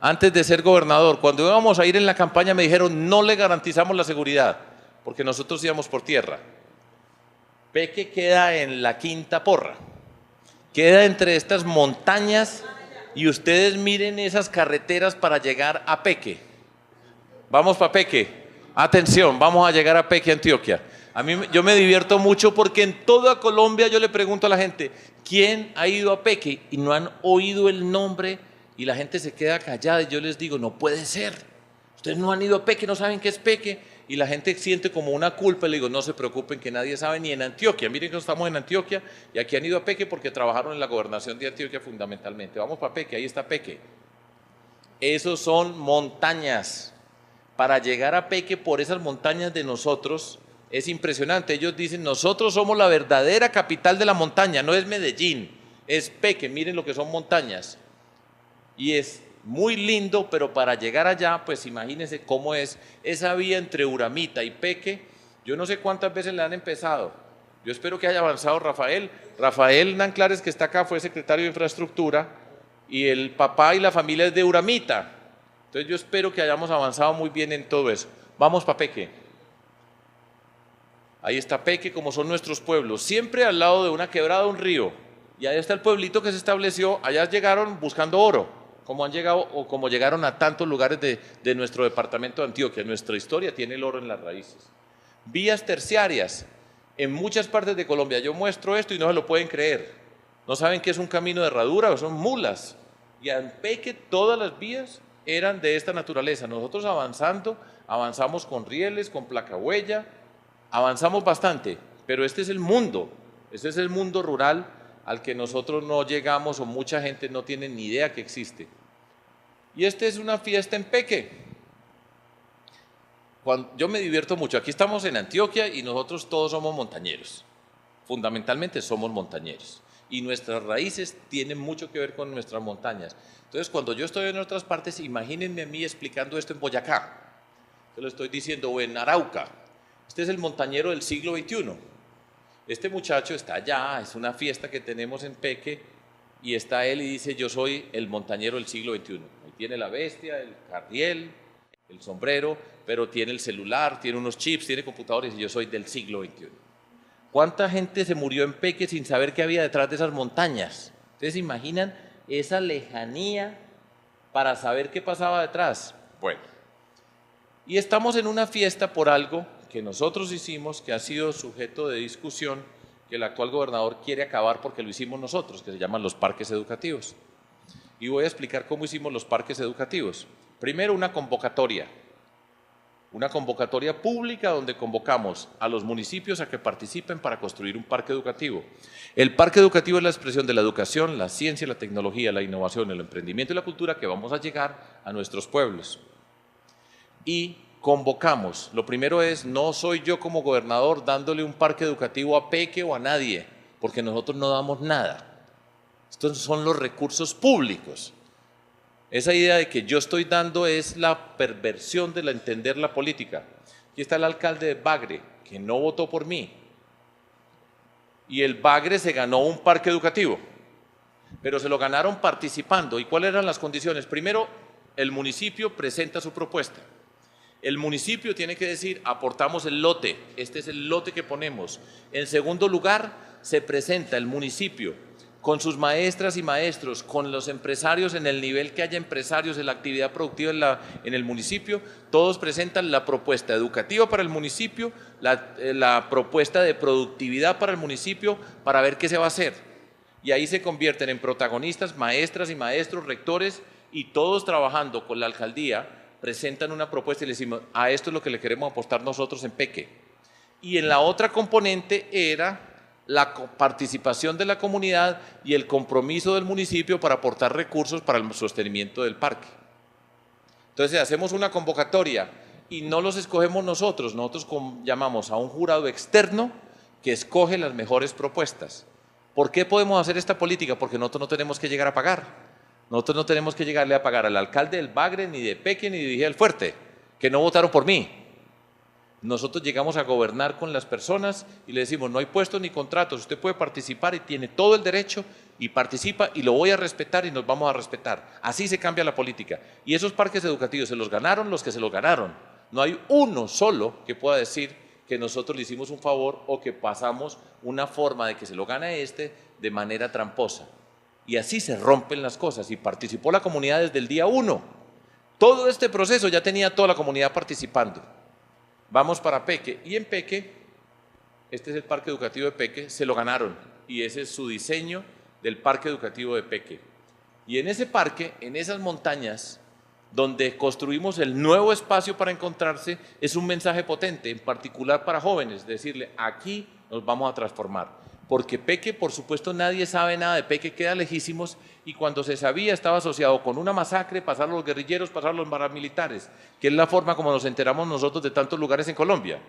antes de ser gobernador. Cuando íbamos a ir en la campaña me dijeron, no le garantizamos la seguridad, porque nosotros íbamos por tierra. Peque queda en la Quinta Porra. Queda entre estas montañas y ustedes miren esas carreteras para llegar a Peque. Vamos para Peque. Atención, vamos a llegar a Peque, Antioquia. Yo me divierto mucho porque en toda Colombia yo le pregunto a la gente, ¿quién ha ido a Peque? Y no han oído el nombre y la gente se queda callada y yo les digo, no puede ser. Ustedes no han ido a Peque, no saben qué es Peque. Y la gente siente como una culpa, le digo, no se preocupen que nadie sabe ni en Antioquia. Miren que estamos en Antioquia y aquí han ido a Peque porque trabajaron en la gobernación de Antioquia fundamentalmente. Vamos para Peque, ahí está Peque. Esos son montañas. Para llegar a Peque por esas montañas de nosotros es impresionante. Ellos dicen, nosotros somos la verdadera capital de la montaña, no es Medellín, es Peque, miren lo que son montañas. Y es muy lindo, pero para llegar allá, pues imagínense cómo es esa vía entre Uramita y Peque. Yo no sé cuántas veces le han empezado. Yo espero que haya avanzado Rafael. Rafael Nanclares, que está acá, fue secretario de Infraestructura, y el papá y la familia es de Uramita. Entonces yo espero que hayamos avanzado muy bien en todo eso. Vamos para Peque. Ahí está Peque, como son nuestros pueblos, siempre al lado de una quebrada, un río. Y ahí está el pueblito que se estableció. Allá llegaron buscando oro, como han llegado o como llegaron a tantos lugares de nuestro departamento de Antioquia. Nuestra historia tiene el oro en las raíces. Vías terciarias en muchas partes de Colombia. Yo muestro esto y no se lo pueden creer. No saben qué es un camino de herradura o son mulas. Y en Peque todas las vías eran de esta naturaleza. Nosotros avanzamos con rieles, con placahuella, avanzamos bastante, pero este es el mundo rural al que nosotros no llegamos o mucha gente no tiene ni idea que existe. Y esta es una fiesta en Peque. Yo me divierto mucho, aquí estamos en Antioquia y nosotros todos somos montañeros, fundamentalmente somos montañeros. Y nuestras raíces tienen mucho que ver con nuestras montañas. Entonces, cuando yo estoy en otras partes, imagínense a mí explicando esto en Boyacá. Yo lo estoy diciendo, o en Arauca. Este es el montañero del siglo XXI. Este muchacho está allá, es una fiesta que tenemos en Peque, y está él y dice, yo soy el montañero del siglo XXI. Él tiene la bestia, el carriel, el sombrero, pero tiene el celular, tiene unos chips, tiene computadores, y yo soy del siglo XXI. ¿Cuánta gente se murió en Peque sin saber qué había detrás de esas montañas? ¿Ustedes se imaginan esa lejanía para saber qué pasaba detrás? Bueno, y estamos en una fiesta por algo que nosotros hicimos, que ha sido sujeto de discusión, que el actual gobernador quiere acabar porque lo hicimos nosotros, que se llaman los parques educativos. Y voy a explicar cómo hicimos los parques educativos. Primero, una convocatoria pública donde convocamos a los municipios a que participen para construir un parque educativo. El parque educativo es la expresión de la educación, la ciencia, la tecnología, la innovación, el emprendimiento y la cultura que vamos a llegar a nuestros pueblos. Y convocamos, lo primero es, no soy yo como gobernador dándole un parque educativo a Peque o a nadie, porque nosotros no damos nada. Estos son los recursos públicos. Esa idea de que yo estoy dando es la perversión de entender la política. Aquí está el alcalde de Bagre, que no votó por mí. Y el Bagre se ganó un parque educativo, pero se lo ganaron participando. ¿Y cuáles eran las condiciones? Primero, el municipio presenta su propuesta. El municipio tiene que decir, aportamos el lote, este es el lote que ponemos. En segundo lugar, se presenta el municipio con sus maestras y maestros, con los empresarios en el nivel que haya empresarios en la actividad productiva en el municipio, todos presentan la propuesta educativa para el municipio, la propuesta de productividad para el municipio, para ver qué se va a hacer. Y ahí se convierten en protagonistas maestras y maestros, rectores, y todos trabajando con la alcaldía, presentan una propuesta y le decimos, a esto es lo que le queremos apostar nosotros en Peque. Y en la otra componente era la participación de la comunidad y el compromiso del municipio para aportar recursos para el sostenimiento del parque. Entonces hacemos una convocatoria y no los escogemos nosotros llamamos a un jurado externo que escoge las mejores propuestas. ¿Por qué podemos hacer esta política? Porque nosotros no tenemos que llegar a pagar. Nosotros no tenemos que llegarle a pagar al alcalde del Bagre, ni de Peque, ni de Vigía del Fuerte, que no votaron por mí. Nosotros llegamos a gobernar con las personas y le decimos, no hay puestos ni contratos, usted puede participar y tiene todo el derecho y participa y lo voy a respetar y nos vamos a respetar. Así se cambia la política. Y esos parques educativos se los ganaron los que se los ganaron. No hay uno solo que pueda decir que nosotros le hicimos un favor o que pasamos una forma de que se lo gane de manera tramposa. Y así se rompen las cosas, y participó la comunidad desde el día 1. Todo este proceso ya tenía toda la comunidad participando. Vamos para Peque, y en Peque, este es el parque educativo de Peque, se lo ganaron, y ese es su diseño del parque educativo de Peque. Y en ese parque, en esas montañas, donde construimos el nuevo espacio para encontrarse, es un mensaje potente, en particular para jóvenes, decirle, aquí nos vamos a transformar. Porque Peque, por supuesto, nadie sabe nada de Peque, queda lejísimos, y cuando se sabía estaba asociado con una masacre, pasaron los guerrilleros, pasaron los paramilitares, que es la forma como nos enteramos nosotros de tantos lugares en Colombia,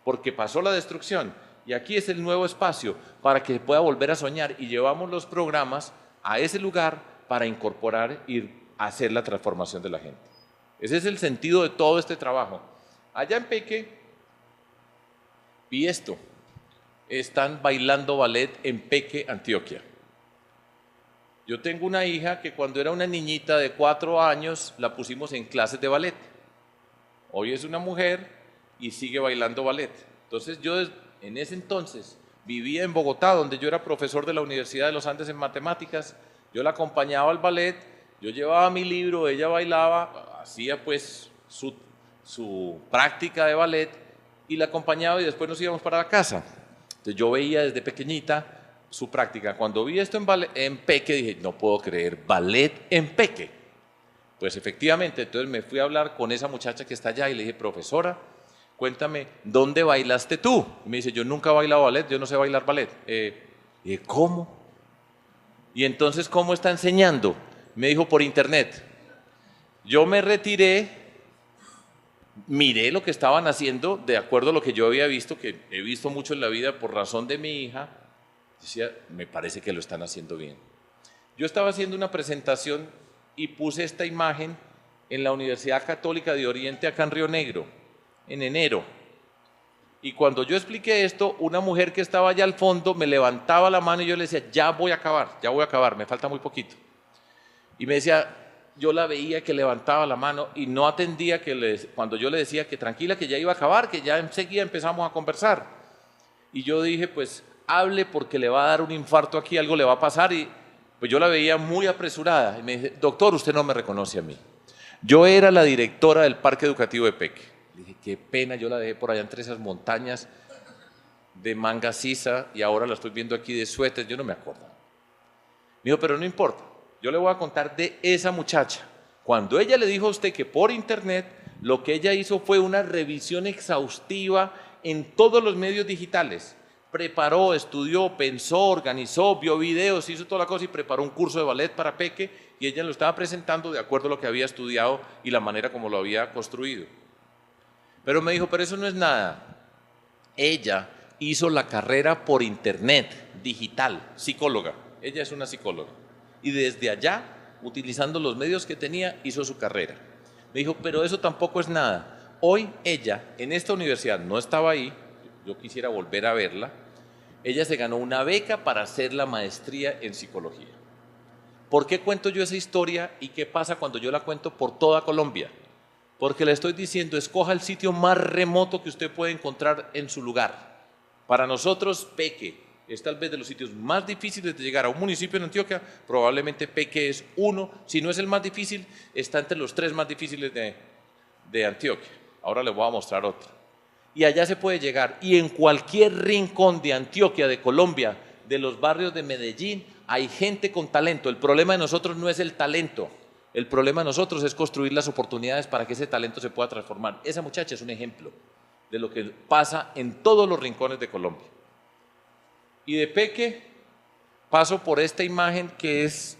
porque pasó la destrucción, y aquí es el nuevo espacio para que pueda volver a soñar, y llevamos los programas a ese lugar para incorporar y hacer la transformación de la gente. Ese es el sentido de todo este trabajo. Allá en Peque, vi esto, están bailando ballet en Peque, Antioquia. Yo tengo una hija que cuando era una niñita de 4 años la pusimos en clases de ballet. Hoy es una mujer y sigue bailando ballet. Entonces yo en ese entonces vivía en Bogotá, donde yo era profesor de la Universidad de los Andes en matemáticas. Yo la acompañaba al ballet, yo llevaba mi libro, ella bailaba, hacía pues su práctica de ballet y la acompañaba, y después nos íbamos para la casa. Entonces yo veía desde pequeñita su práctica. Cuando vi esto en Peque dije, no puedo creer, ballet en Peque. Pues efectivamente, entonces me fui a hablar con esa muchacha que está allá y le dije, profesora, cuéntame, ¿dónde bailaste tú? Y me dice, yo nunca he bailado ballet, yo no sé bailar ballet. Y dije, ¿cómo? Y entonces, ¿cómo está enseñando? Me dijo, por internet. Yo me retiré, miré lo que estaban haciendo, de acuerdo a lo que yo había visto, que he visto mucho en la vida por razón de mi hija, decía, me parece que lo están haciendo bien. Yo estaba haciendo una presentación y puse esta imagen en la Universidad Católica de Oriente, acá en Río Negro, en enero. Y cuando yo expliqué esto, una mujer que estaba allá al fondo me levantaba la mano y yo le decía, ya voy a acabar, me falta muy poquito. Y me decía, yo la veía que levantaba la mano y no atendía cuando yo le decía que tranquila, que ya iba a acabar, que ya enseguida empezamos a conversar. Y yo dije, pues hable porque le va a dar un infarto aquí, algo le va a pasar. Y pues yo la veía muy apresurada. Y me dice, doctor, usted no me reconoce a mí. Yo era la directora del Parque Educativo de Peque. Le dije, qué pena, yo la dejé por allá entre esas montañas de manga sisa y ahora la estoy viendo aquí de suéter, yo no me acuerdo. Me dijo, pero no importa, yo le voy a contar de esa muchacha. Cuando ella le dijo a usted que por internet, lo que ella hizo fue una revisión exhaustiva en todos los medios digitales. Preparó, estudió, pensó, organizó, vio videos, hizo toda la cosa y preparó un curso de ballet para Peque y ella lo estaba presentando de acuerdo a lo que había estudiado y la manera como lo había construido. Pero me dijo, pero eso no es nada. Ella hizo la carrera por internet, digital, psicóloga. Ella es una psicóloga. Y desde allá, utilizando los medios que tenía, hizo su carrera. Me dijo, pero eso tampoco es nada. Hoy ella, en esta universidad, no estaba ahí, yo quisiera volver a verla, ella se ganó una beca para hacer la maestría en psicología. ¿Por qué cuento yo esa historia y qué pasa cuando yo la cuento por toda Colombia? Porque le estoy diciendo, escoja el sitio más remoto que usted puede encontrar en su lugar. Para nosotros, Peque es tal vez de los sitios más difíciles de llegar a un municipio en Antioquia, probablemente Peque es uno, si no es el más difícil, está entre los 3 más difíciles de Antioquia. Ahora les voy a mostrar otro. Y allá se puede llegar, y en cualquier rincón de Antioquia, de Colombia, de los barrios de Medellín, hay gente con talento. El problema de nosotros no es el talento, el problema de nosotros es construir las oportunidades para que ese talento se pueda transformar. Esa muchacha es un ejemplo de lo que pasa en todos los rincones de Colombia. Y de Peque paso por esta imagen que es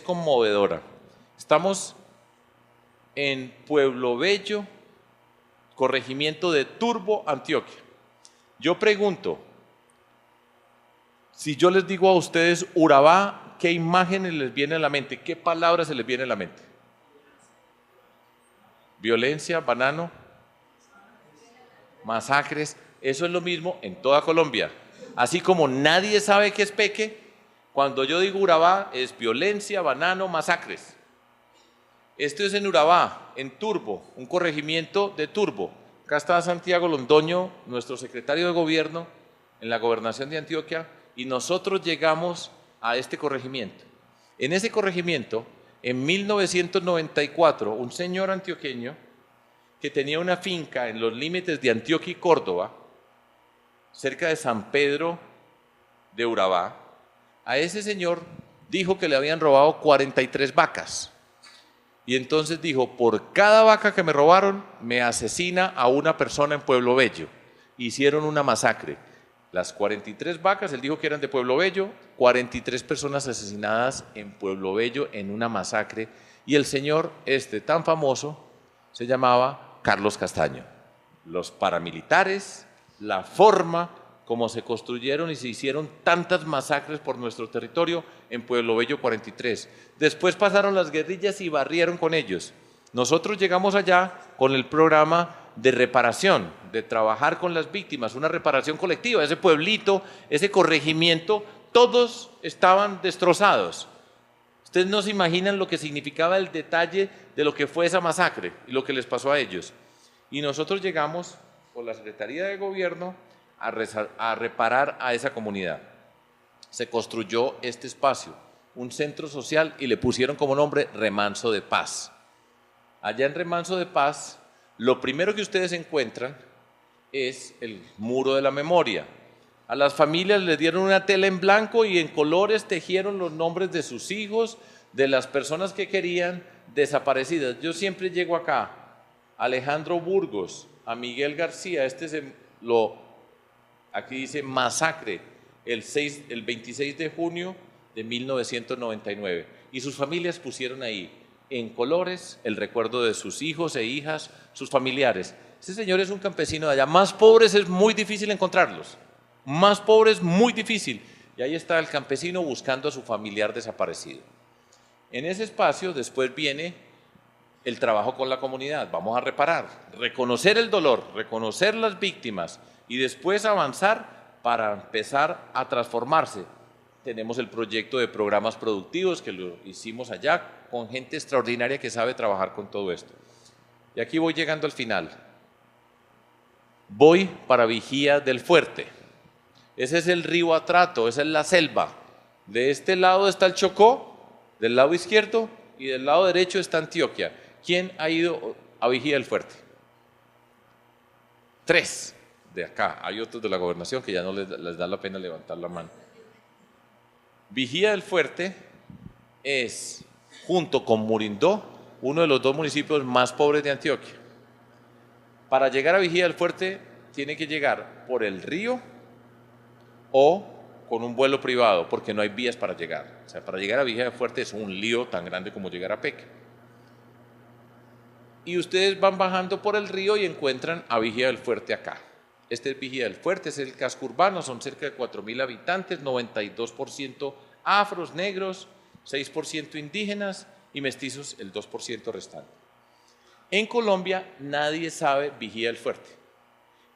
conmovedora. Estamos en Pueblo Bello, corregimiento de Turbo, Antioquia. Yo pregunto, si yo les digo a ustedes Urabá, ¿qué imágenes les viene a la mente? ¿Qué palabras se les viene a la mente? Violencia, banano, masacres. Eso es lo mismo en toda Colombia. Así como nadie sabe qué es Peque, cuando yo digo Urabá es violencia, banano, masacres. Esto es en Urabá, en Turbo, un corregimiento de Turbo. Acá está Santiago Londoño, nuestro secretario de gobierno en la gobernación de Antioquia, y nosotros llegamos a este corregimiento. En ese corregimiento, en 1994, un señor antioqueño que tenía una finca en los límites de Antioquia y Córdoba, cerca de San Pedro de Urabá, a ese señor dijo que le habían robado 43 vacas. Y entonces dijo, por cada vaca que me robaron, me asesina a una persona en Pueblo Bello. Hicieron una masacre. Las 43 vacas, él dijo que eran de Pueblo Bello, 43 personas asesinadas en Pueblo Bello en una masacre. Y el señor tan famoso se llamaba Carlos Castaño. Los paramilitares, la forma como se construyeron y se hicieron tantas masacres por nuestro territorio en Pueblo Bello 43. Después pasaron las guerrillas y barrieron con ellos. Nosotros llegamos allá con el programa de reparación, de trabajar con las víctimas, una reparación colectiva. Ese pueblito, ese corregimiento, todos estaban destrozados. Ustedes no se imaginan lo que significaba el detalle de lo que fue esa masacre y lo que les pasó a ellos. Y nosotros llegamos por la Secretaría de Gobierno a reparar a esa comunidad. Se construyó este espacio, un centro social, y le pusieron como nombre Remanso de Paz. Allá en Remanso de Paz, lo primero que ustedes encuentran es el muro de la memoria. A las familias les dieron una tela en blanco y en colores tejieron los nombres de sus hijos, de las personas que querían desaparecidas. Yo siempre llego acá, a Alejandro Burgos, a Miguel García, aquí dice masacre, el 26 de junio de 1999. Y sus familias pusieron ahí, en colores, el recuerdo de sus hijos e hijas, sus familiares. Este señor es un campesino de allá. Más pobres es muy difícil encontrarlos. Más pobres, muy difícil. Y ahí está el campesino buscando a su familiar desaparecido. En ese espacio después viene el trabajo con la comunidad. Vamos a reparar, reconocer el dolor, reconocer las víctimas y después avanzar para empezar a transformarse. Tenemos el proyecto de programas productivos que lo hicimos allá con gente extraordinaria que sabe trabajar con todo esto. Y aquí voy llegando al final. Voy para Vigía del Fuerte. Ese es el río Atrato, esa es la selva. De este lado está el Chocó, del lado izquierdo, y del lado derecho está Antioquia. ¿Quién ha ido a Vigía del Fuerte? 3 de acá. Hay otros de la gobernación que ya no les da la pena levantar la mano. Vigía del Fuerte es, junto con Murindó, uno de los 2 municipios más pobres de Antioquia. Para llegar a Vigía del Fuerte tiene que llegar por el río o con un vuelo privado, porque no hay vías para llegar. O sea, para llegar a Vigía del Fuerte es un lío tan grande como llegar a Peque. Y ustedes van bajando por el río y encuentran a Vigía del Fuerte acá. Este es Vigía del Fuerte, es el casco urbano, son cerca de 4.000 habitantes, 92% afros, negros, 6% indígenas y mestizos, el 2% restante. En Colombia nadie sabe Vigía del Fuerte,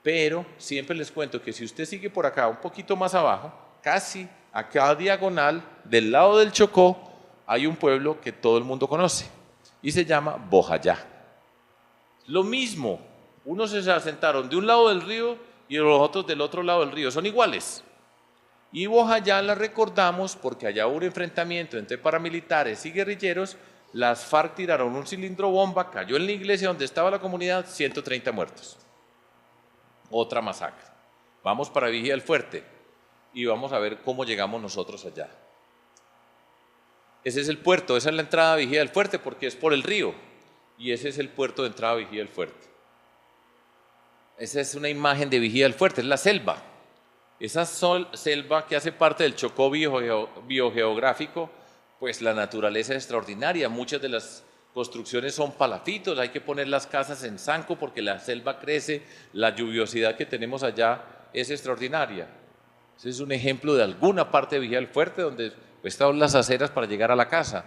pero siempre les cuento que si usted sigue por acá, un poquito más abajo, casi acá diagonal, del lado del Chocó, hay un pueblo que todo el mundo conoce y se llama Bojayá. Lo mismo, unos se asentaron de un lado del río y los otros del otro lado del río, son iguales. Y Bojayá la recordamos porque allá hubo un enfrentamiento entre paramilitares y guerrilleros, las FARC tiraron un cilindro bomba, cayó en la iglesia donde estaba la comunidad, 130 muertos. Otra masacre. Vamos para Vigía del Fuerte y vamos a ver cómo llegamos nosotros allá. Ese es el puerto, esa es la entrada a Vigía del Fuerte porque es por el río. Y ese es el puerto de entrada a Vigía del Fuerte. Esa es una imagen de Vigía del Fuerte, es la selva. Esa selva que hace parte del Chocó biogeográfico, pues la naturaleza es extraordinaria. Muchas de las construcciones son palafitos, hay que poner las casas en zanco porque la selva crece, la lluviosidad que tenemos allá es extraordinaria. Ese es un ejemplo de alguna parte de Vigía del Fuerte donde están las aceras para llegar a la casa.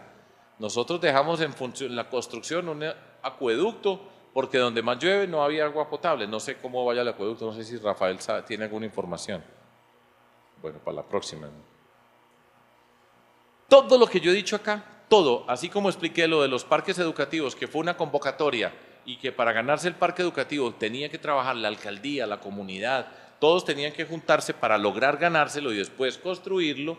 Nosotros dejamos en la construcción un acueducto porque donde más llueve no había agua potable. No sé cómo vaya el acueducto, no sé si Rafael tiene alguna información. Bueno, para la próxima. Todo lo que yo he dicho acá, todo, así como expliqué lo de los parques educativos, que fue una convocatoria y que para ganarse el parque educativo tenía que trabajar la alcaldía, la comunidad, todos tenían que juntarse para lograr ganárselo y después construirlo.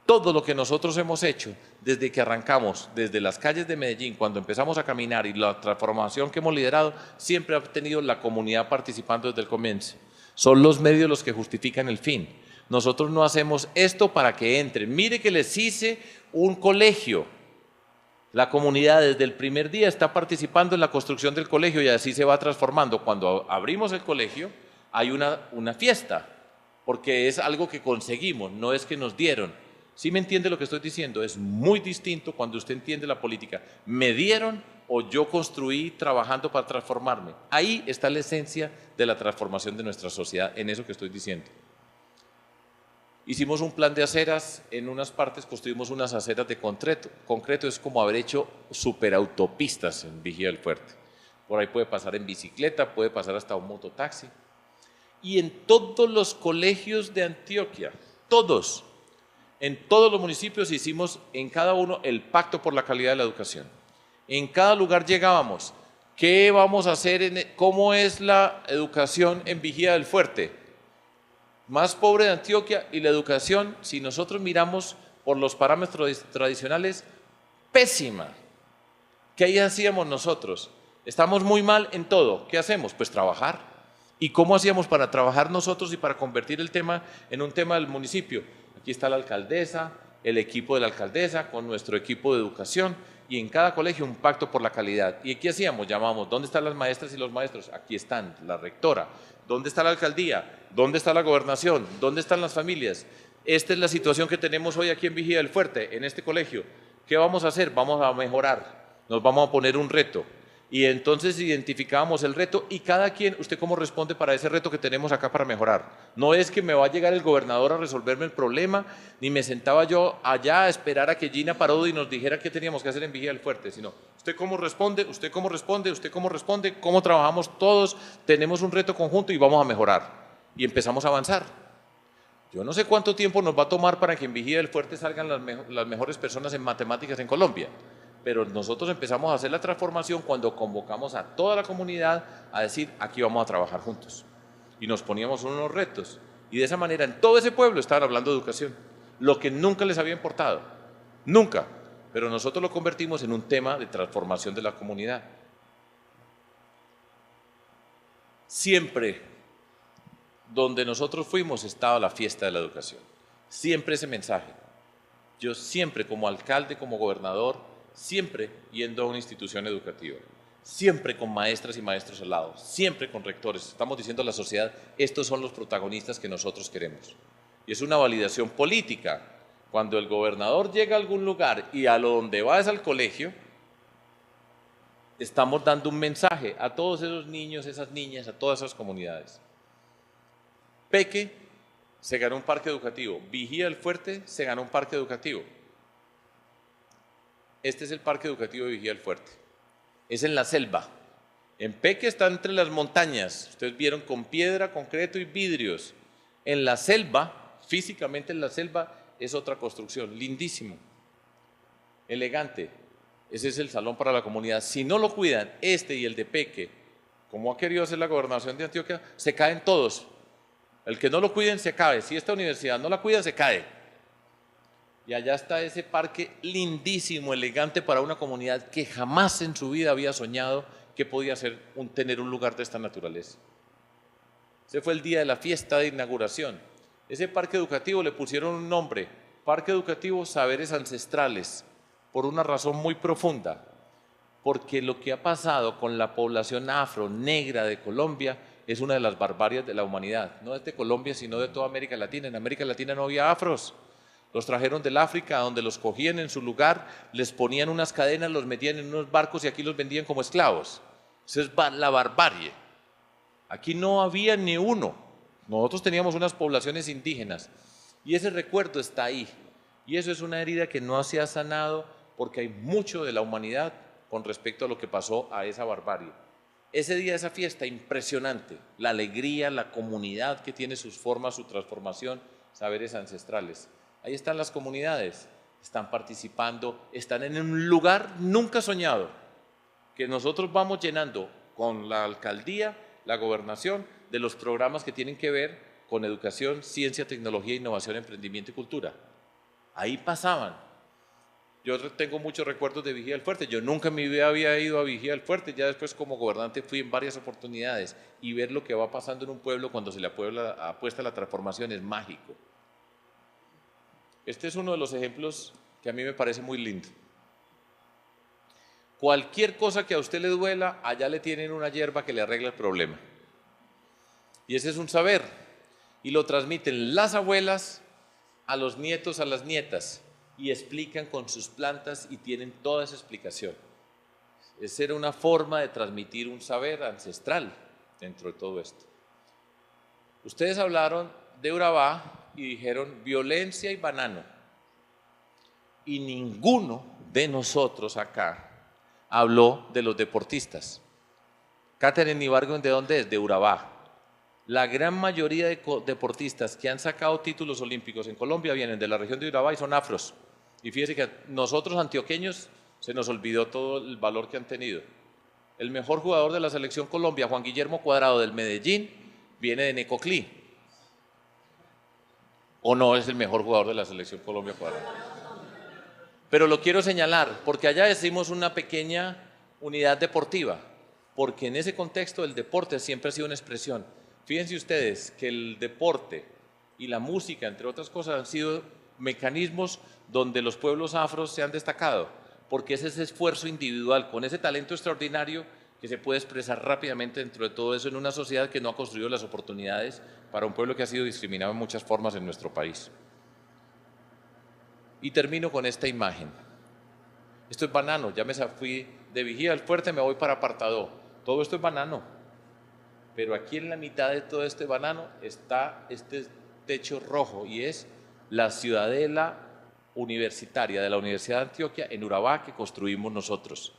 Todo lo que nosotros hemos hecho desde que arrancamos, desde las calles de Medellín, cuando empezamos a caminar y la transformación que hemos liderado, siempre ha tenido la comunidad participando desde el comienzo. Son los medios los que justifican el fin. Nosotros no hacemos esto para que entren. Mire que les hice un colegio. La comunidad desde el primer día está participando en la construcción del colegio y así se va transformando. Cuando abrimos el colegio hay una fiesta, porque es algo que conseguimos, no es que nos dieron. ¿Sí me entiende lo que estoy diciendo? Es muy distinto cuando usted entiende la política. ¿Me dieron o yo construí trabajando para transformarme? Ahí está la esencia de la transformación de nuestra sociedad, en eso que estoy diciendo. Hicimos un plan de aceras, en unas partes construimos unas aceras de concreto, es como haber hecho superautopistas en Vigía del Fuerte. Por ahí puede pasar en bicicleta, puede pasar hasta un mototaxi. Y en todos los colegios de Antioquia, todos, en todos los municipios hicimos en cada uno el pacto por la calidad de la educación. En cada lugar llegábamos. ¿Qué vamos a hacer? ¿Cómo es la educación en Vigía del Fuerte? Más pobre de Antioquia, y la educación, si nosotros miramos por los parámetros tradicionales, pésima. ¿Qué hacíamos nosotros? Estamos muy mal en todo. ¿Qué hacemos? Pues trabajar. ¿Y cómo hacíamos para trabajar nosotros y para convertir el tema en un tema del municipio? Aquí está la alcaldesa, el equipo de la alcaldesa con nuestro equipo de educación y en cada colegio un pacto por la calidad. ¿Y qué hacíamos? Llamamos, ¿dónde están las maestras y los maestros? Aquí están, la rectora. ¿Dónde está la alcaldía? ¿Dónde está la gobernación? ¿Dónde están las familias? Esta es la situación que tenemos hoy aquí en Vigía del Fuerte, en este colegio. ¿Qué vamos a hacer? Vamos a mejorar, nos vamos a poner un reto. Y entonces identificábamos el reto y cada quien, ¿usted cómo responde para ese reto que tenemos acá para mejorar? No es que me va a llegar el gobernador a resolverme el problema, ni me sentaba yo allá a esperar a que Gina Parodi nos dijera qué teníamos que hacer en Vigía del Fuerte, sino ¿usted cómo responde? ¿Usted cómo responde? ¿Usted cómo responde? ¿Cómo trabajamos todos? Tenemos un reto conjunto y vamos a mejorar. Y empezamos a avanzar. Yo no sé cuánto tiempo nos va a tomar para que en Vigía del Fuerte salgan las mejores personas en matemáticas en Colombia. Pero nosotros empezamos a hacer la transformación cuando convocamos a toda la comunidad a decir, aquí vamos a trabajar juntos. Y nos poníamos unos retos. Y de esa manera en todo ese pueblo estaban hablando de educación, lo que nunca les había importado, nunca. Pero nosotros lo convertimos en un tema de transformación de la comunidad. Siempre donde nosotros fuimos estaba la fiesta de la educación. Siempre ese mensaje. Yo siempre como alcalde, como gobernador, siempre yendo a una institución educativa, siempre con maestras y maestros al lado, siempre con rectores. Estamos diciendo a la sociedad, estos son los protagonistas que nosotros queremos. Y es una validación política. Cuando el gobernador llega a algún lugar y a lo donde va es al colegio, estamos dando un mensaje a todos esos niños, esas niñas, a todas esas comunidades. Peque se ganó un parque educativo, Vigía del Fuerte se ganó un parque educativo. Este es el parque educativo de Vigía del Fuerte. Es en la selva. En Peque está entre las montañas. Ustedes vieron con piedra, concreto y vidrios. En la selva, físicamente en la selva, es otra construcción. Lindísimo. Elegante. Ese es el salón para la comunidad. Si no lo cuidan, este y el de Peque, como ha querido hacer la gobernación de Antioquia, se caen todos. El que no lo cuiden se cae. Si esta universidad no la cuida, se cae. Y allá está ese parque lindísimo, elegante para una comunidad que jamás en su vida había soñado que podía tener un lugar de esta naturaleza. Ese fue el día de la fiesta de inauguración. Ese parque educativo le pusieron un nombre, Parque Educativo Saberes Ancestrales, por una razón muy profunda, porque lo que ha pasado con la población afro, negra de Colombia, es una de las barbarias de la humanidad, no es de Colombia, sino de toda América Latina. En América Latina no había afros. Los trajeron del África, donde los cogían en su lugar, les ponían unas cadenas, los metían en unos barcos y aquí los vendían como esclavos. Esa es la barbarie. Aquí no había ni uno. Nosotros teníamos unas poblaciones indígenas y ese recuerdo está ahí. Y eso es una herida que no se ha sanado porque hay mucho de la humanidad con respecto a lo que pasó a esa barbarie. Ese día, esa fiesta, impresionante. La alegría, la comunidad que tiene sus formas, su transformación, saberes ancestrales. Ahí están las comunidades, están participando, están en un lugar nunca soñado, que nosotros vamos llenando con la alcaldía, la gobernación, de los programas que tienen que ver con educación, ciencia, tecnología, innovación, emprendimiento y cultura. Ahí pasaban. Yo tengo muchos recuerdos de Vigía del Fuerte. Yo nunca en mi vida había ido a Vigía del Fuerte. Ya después como gobernante fui en varias oportunidades y ver lo que va pasando en un pueblo cuando se le apuesta a la transformación es mágico. Este es uno de los ejemplos que a mí me parece muy lindo. Cualquier cosa que a usted le duela, allá le tienen una hierba que le arregla el problema. Y ese es un saber. Y lo transmiten las abuelas a los nietos, a las nietas, y explican con sus plantas y tienen toda esa explicación. Esa era una forma de transmitir un saber ancestral dentro de todo esto. Ustedes hablaron de Urabá y dijeron violencia y banano. Y ninguno de nosotros acá habló de los deportistas. Catherine Ibargüen, ¿de dónde es? De Urabá. La gran mayoría de deportistas que han sacado títulos olímpicos en Colombia vienen de la región de Urabá y son afros. Y fíjense que a nosotros antioqueños se nos olvidó todo el valor que han tenido. El mejor jugador de la selección Colombia, Juan Guillermo Cuadrado del Medellín, viene de Necoclí. ¿O no es el mejor jugador de la selección Colombia Cuadrado? Pero lo quiero señalar, porque allá decimos una pequeña unidad deportiva, porque en ese contexto el deporte siempre ha sido una expresión. Fíjense ustedes que el deporte y la música, entre otras cosas, han sido mecanismos donde los pueblos afros se han destacado, porque es ese esfuerzo individual, con ese talento extraordinario que se puede expresar rápidamente dentro de todo eso en una sociedad que no ha construido las oportunidades para un pueblo que ha sido discriminado en muchas formas en nuestro país. Y termino con esta imagen. Esto es banano, ya me fui de Vigía del Fuerte, me voy para Apartadó. Todo esto es banano, pero aquí en la mitad de todo este banano está este techo rojo y es la ciudadela universitaria de la Universidad de Antioquia en Urabá que construimos nosotros.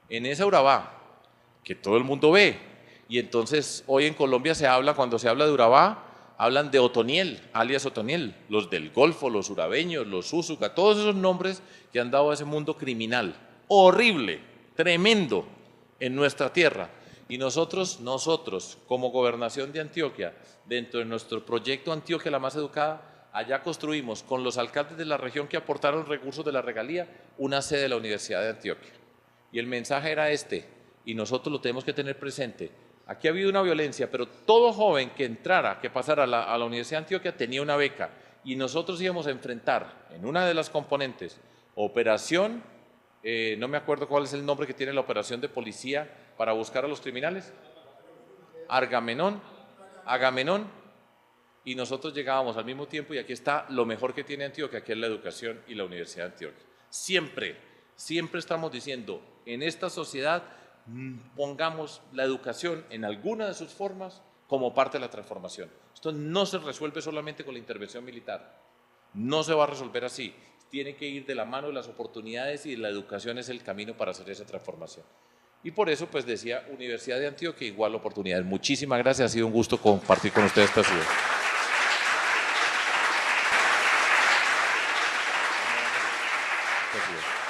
En esa Urabá, que todo el mundo ve, y entonces hoy en Colombia se habla, cuando se habla de Urabá, hablan de Otoniel, alias Otoniel, los del Golfo, los urabeños, los Úsuga, todos esos nombres que han dado a ese mundo criminal, horrible, tremendo, en nuestra tierra. Y nosotros, como Gobernación de Antioquia, dentro de nuestro proyecto Antioquia la más educada, allá construimos con los alcaldes de la región que aportaron recursos de la regalía una sede de la Universidad de Antioquia. Y el mensaje era este, y nosotros lo tenemos que tener presente. Aquí ha habido una violencia, pero todo joven que entrara, que pasara a la Universidad de Antioquia tenía una beca, y nosotros íbamos a enfrentar en una de las componentes, operación, no me acuerdo cuál es el nombre que tiene la operación de policía para buscar a los criminales, Agamenón, y nosotros llegábamos al mismo tiempo, y aquí está lo mejor que tiene Antioquia, que es la educación y la Universidad de Antioquia. Siempre estamos diciendo, en esta sociedad pongamos la educación en alguna de sus formas como parte de la transformación. Esto no se resuelve solamente con la intervención militar, no se va a resolver así, tiene que ir de la mano de las oportunidades y la educación es el camino para hacer esa transformación. Y por eso pues decía Universidad de Antioquia, igual oportunidades. Muchísimas gracias, ha sido un gusto compartir con ustedes esta ciudad. Gracias.